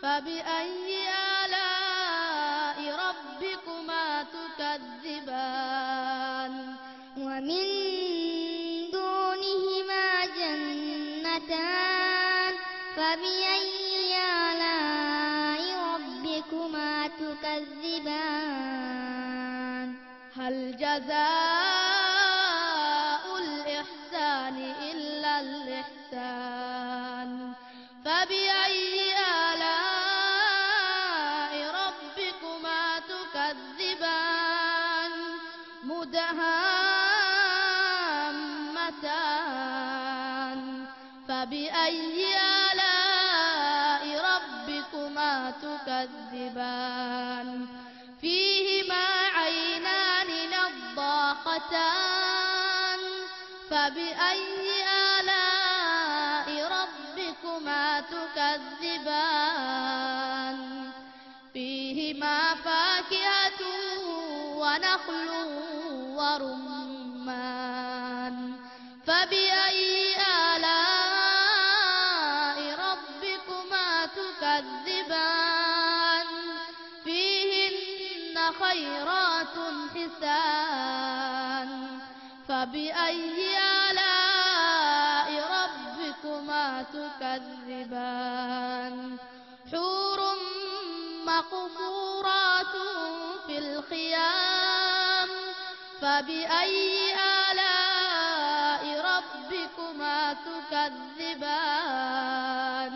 A: فبأي آلاء ربكما تكذبان
C: ومن دونهما جنتان فبأي آلاء ربكما تكذبان
A: هل جزاء الإحسان إلا الإحسان فبأي آلاء ربكما تكذبان مدهامتان فبأي آلاء ربكما تكذبان فيهما عينان نضاختان فبأي آلاء ربكما تكذبان فيهما فاكهة ونخل ورمان فبأي آلاء ربكما تكذبان فيهن خيرات حسان فبأي آلاء ربكما تكذبان حور مقصورات في الخيام فبأي آلاء ربكما تكذبان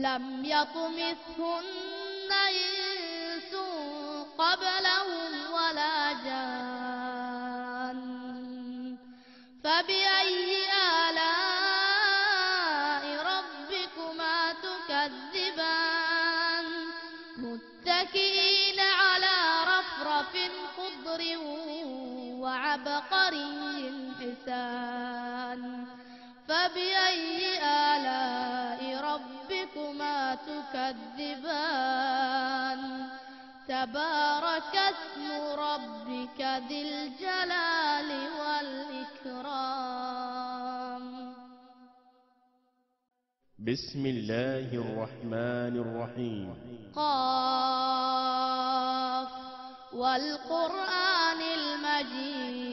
A: لم يطمثهن إنس قبلهم ولا جان فبأي آلاء ربكما تكذبان متكئين على رفرف وعبقري حسان فبأي آلاء ربكما تكذبان تبارك اسم ربك ذي الجلال والإكرام.
D: بسم الله الرحمن الرحيم.
A: قاف والقرآن المجيد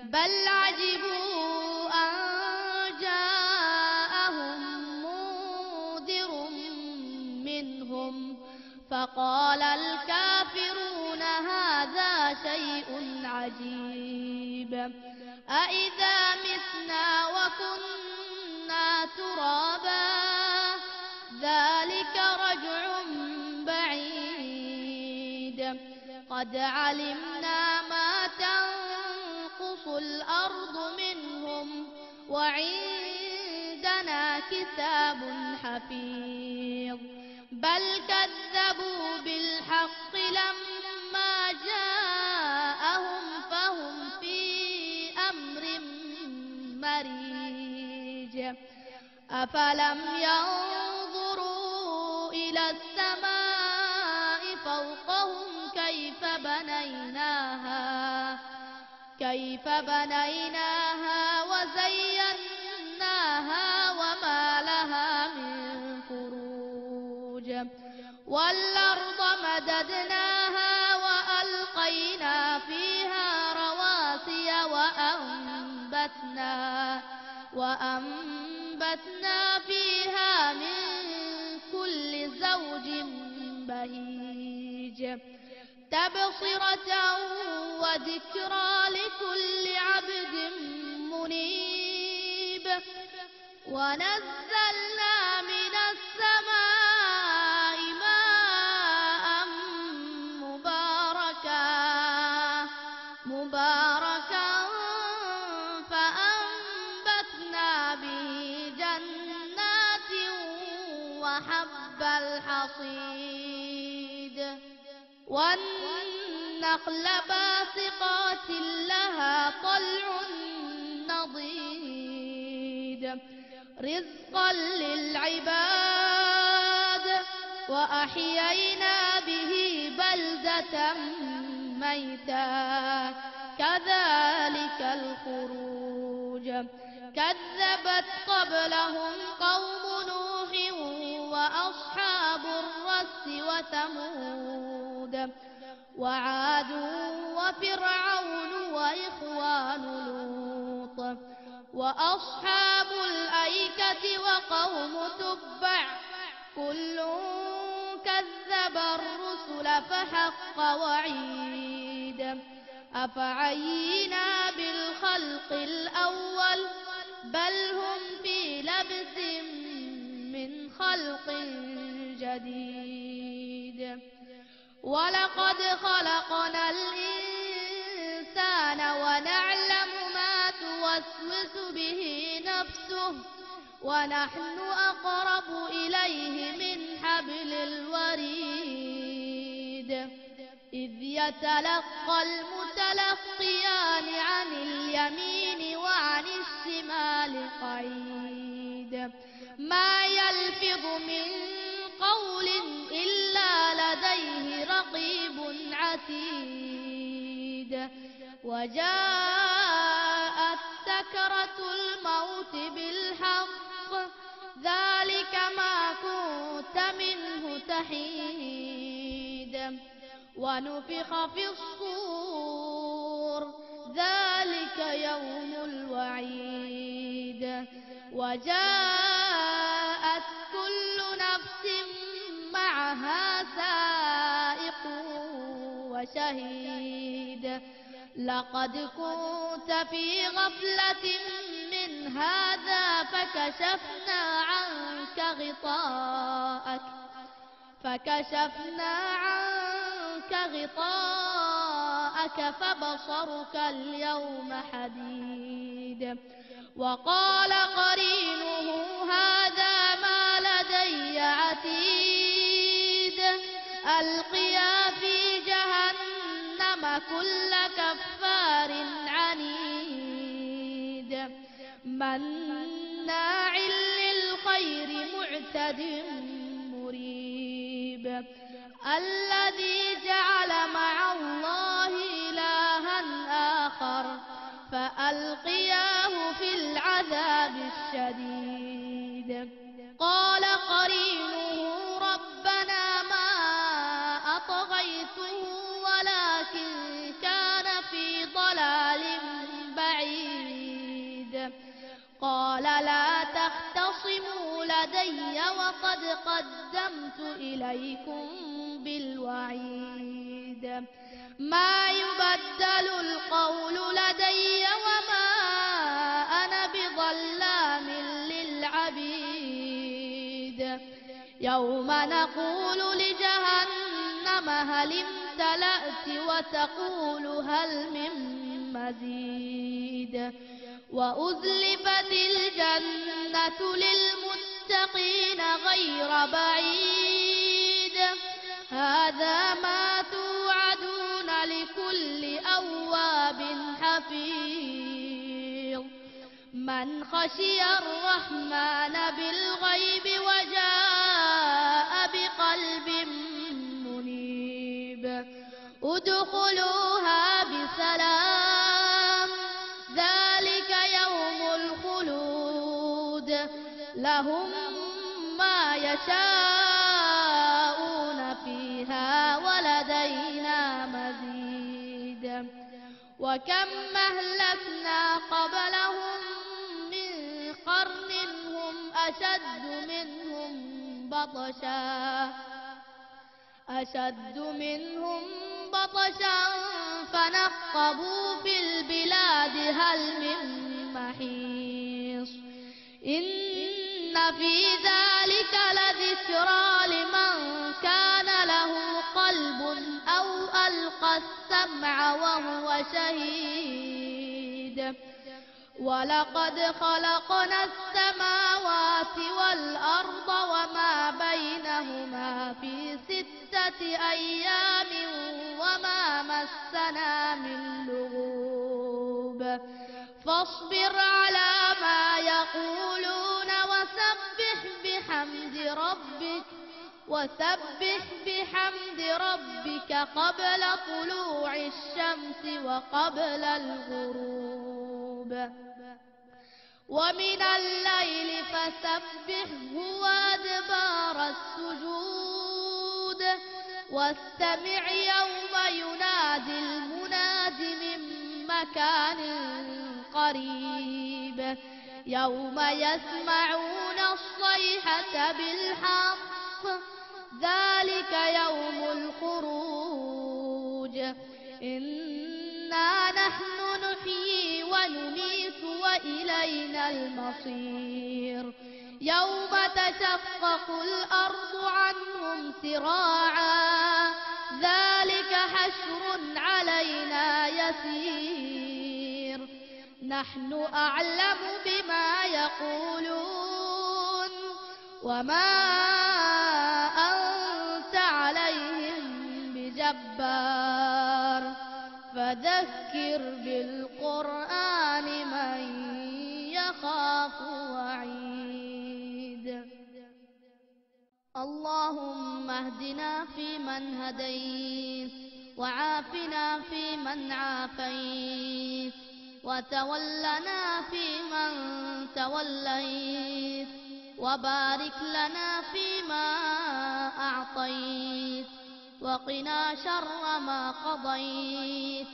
A: بل عجبوا أن جاءهم منذر منهم فقال الكافرون هذا شيء عجيب أإذا متنا وكنا ترابا ذلك رجع بعيد قد علمنا ما تنقص الأرض منهم وعندنا كتاب حفيظ بل كذبوا بالحق لما جاءهم فهم في أمر مريج أفلم ينظروا إلى السماء فوقهم كيف بنيناها وزيناها وما لها من فروج والأرض مددناها وألقينا فيها رواسي وأنبتنا فيها من كل زوج بهيج تبصرة وذكرى لكل عبد منيب ونزلنا من السماء ماء مباركا فأنبتنا به جنات وحب الحصيد والنخل باسقات لها طلع نضيد رزقا للعباد وأحيينا به بلدة ميتا كذلك الخروج كذبت قبلهم قوم نوح وأصحاب الرس وثمود وعاد وفرعون وإخوان لوط وأصحاب الأيكة وقوم تبع كل كذب الرسل فحق وعيد أفعينا بالخلق الأول بل هم في لبس من خلق جديد ولقد خلقنا الإنسان ونعلم ما توسوس به نفسه ونحن أقرب إليه من حبل الوريد إذ يتلقى المتلقيان عن اليمين وعن الشمال قعيد ما يلفظ من قول إلا لديه رقيب عتيد وجاءت سكرة الموت بالحق ذلك ما كنت منه تحيد ونفخ في الصور ذلك يوم الوعيد وجاءت كل نفس معها سائق وشهيد لقد كنت في غفلة من هذا فكشفنا عنك غطاءك فبصرك اليوم حديد وقال قرينه هذا ما لدي عتيد ألقيا في جهنم كل كفار عنيد مناع للخير معتد مريب الذي جعل مع الله إلها آخر فألقياه في العذاب الشديد قال قرينه ربنا ما أطغيته ولكن كان في ضلال بعيد قال لا تختصموا لدي وقد قدمت إليكم بالوعيد ما يبدل القول لدي وما أنا بظلام للعبيد يوم نقول لجهنم هل امتلأت وتقول هل من مزيد وأزلفت الجنة للمتقين غير بعيد هذا ما توعدون لكل أواب حفيظ من خشي الرحمن بالغيب وجاء بقلب منيب ادخلوها بسلام ذلك يوم الخلود لهم ما يشاءون فيها ولدينا مزيد وكم أهلكنا قبلهم من قرن هم أشد منهم بطشا فنقبوا في البلاد هل من محيص إن في ذلك لذكرى لمن كان له قلب أو ألقى السمع وهو شهيد ولقد خلقنا السماوات والأرض وما بينهما في 6 أيام وما مسنا من لغوب فاصبر على ما يقولون وسبح بحمد ربك قبل طلوع الشمس وقبل الغروب ومن الليل فسبحه وأدبار السجود واستمع يوم ينادي المناد من مكان قريب يوم يسمعون الصيحة بالحق ذلك يوم الخروج إنا نحن نحيي ونميت وإلينا المصير يوم تشقق الأرض عنهم سراعا ذلك حشر علينا يسير نحن أعلم بما يقولون وما أنت عليهم بجبار فذكر بالقرآن من يخاف وعيد اللهم اهدنا فيمن هديت وعافنا فيمن عافيت وتولنا فيمن توليت وبارك لنا فيما أعطيت وقنا شر ما قضيت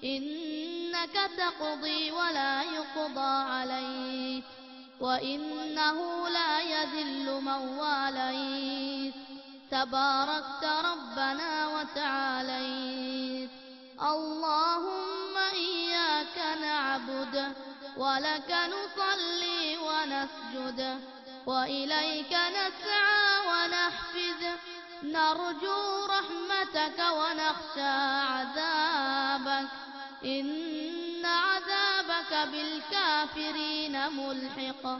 A: إنك تقضي ولا يقضى عليك وإنه لا يذل من واليت تباركت ربنا وتعاليت اللهم إياك نعبد ولك نصلي ونسجد وإليك نسعى ونحفد نرجو رحمتك ونخشى عذابك إن عذابك بالكافرين ملحق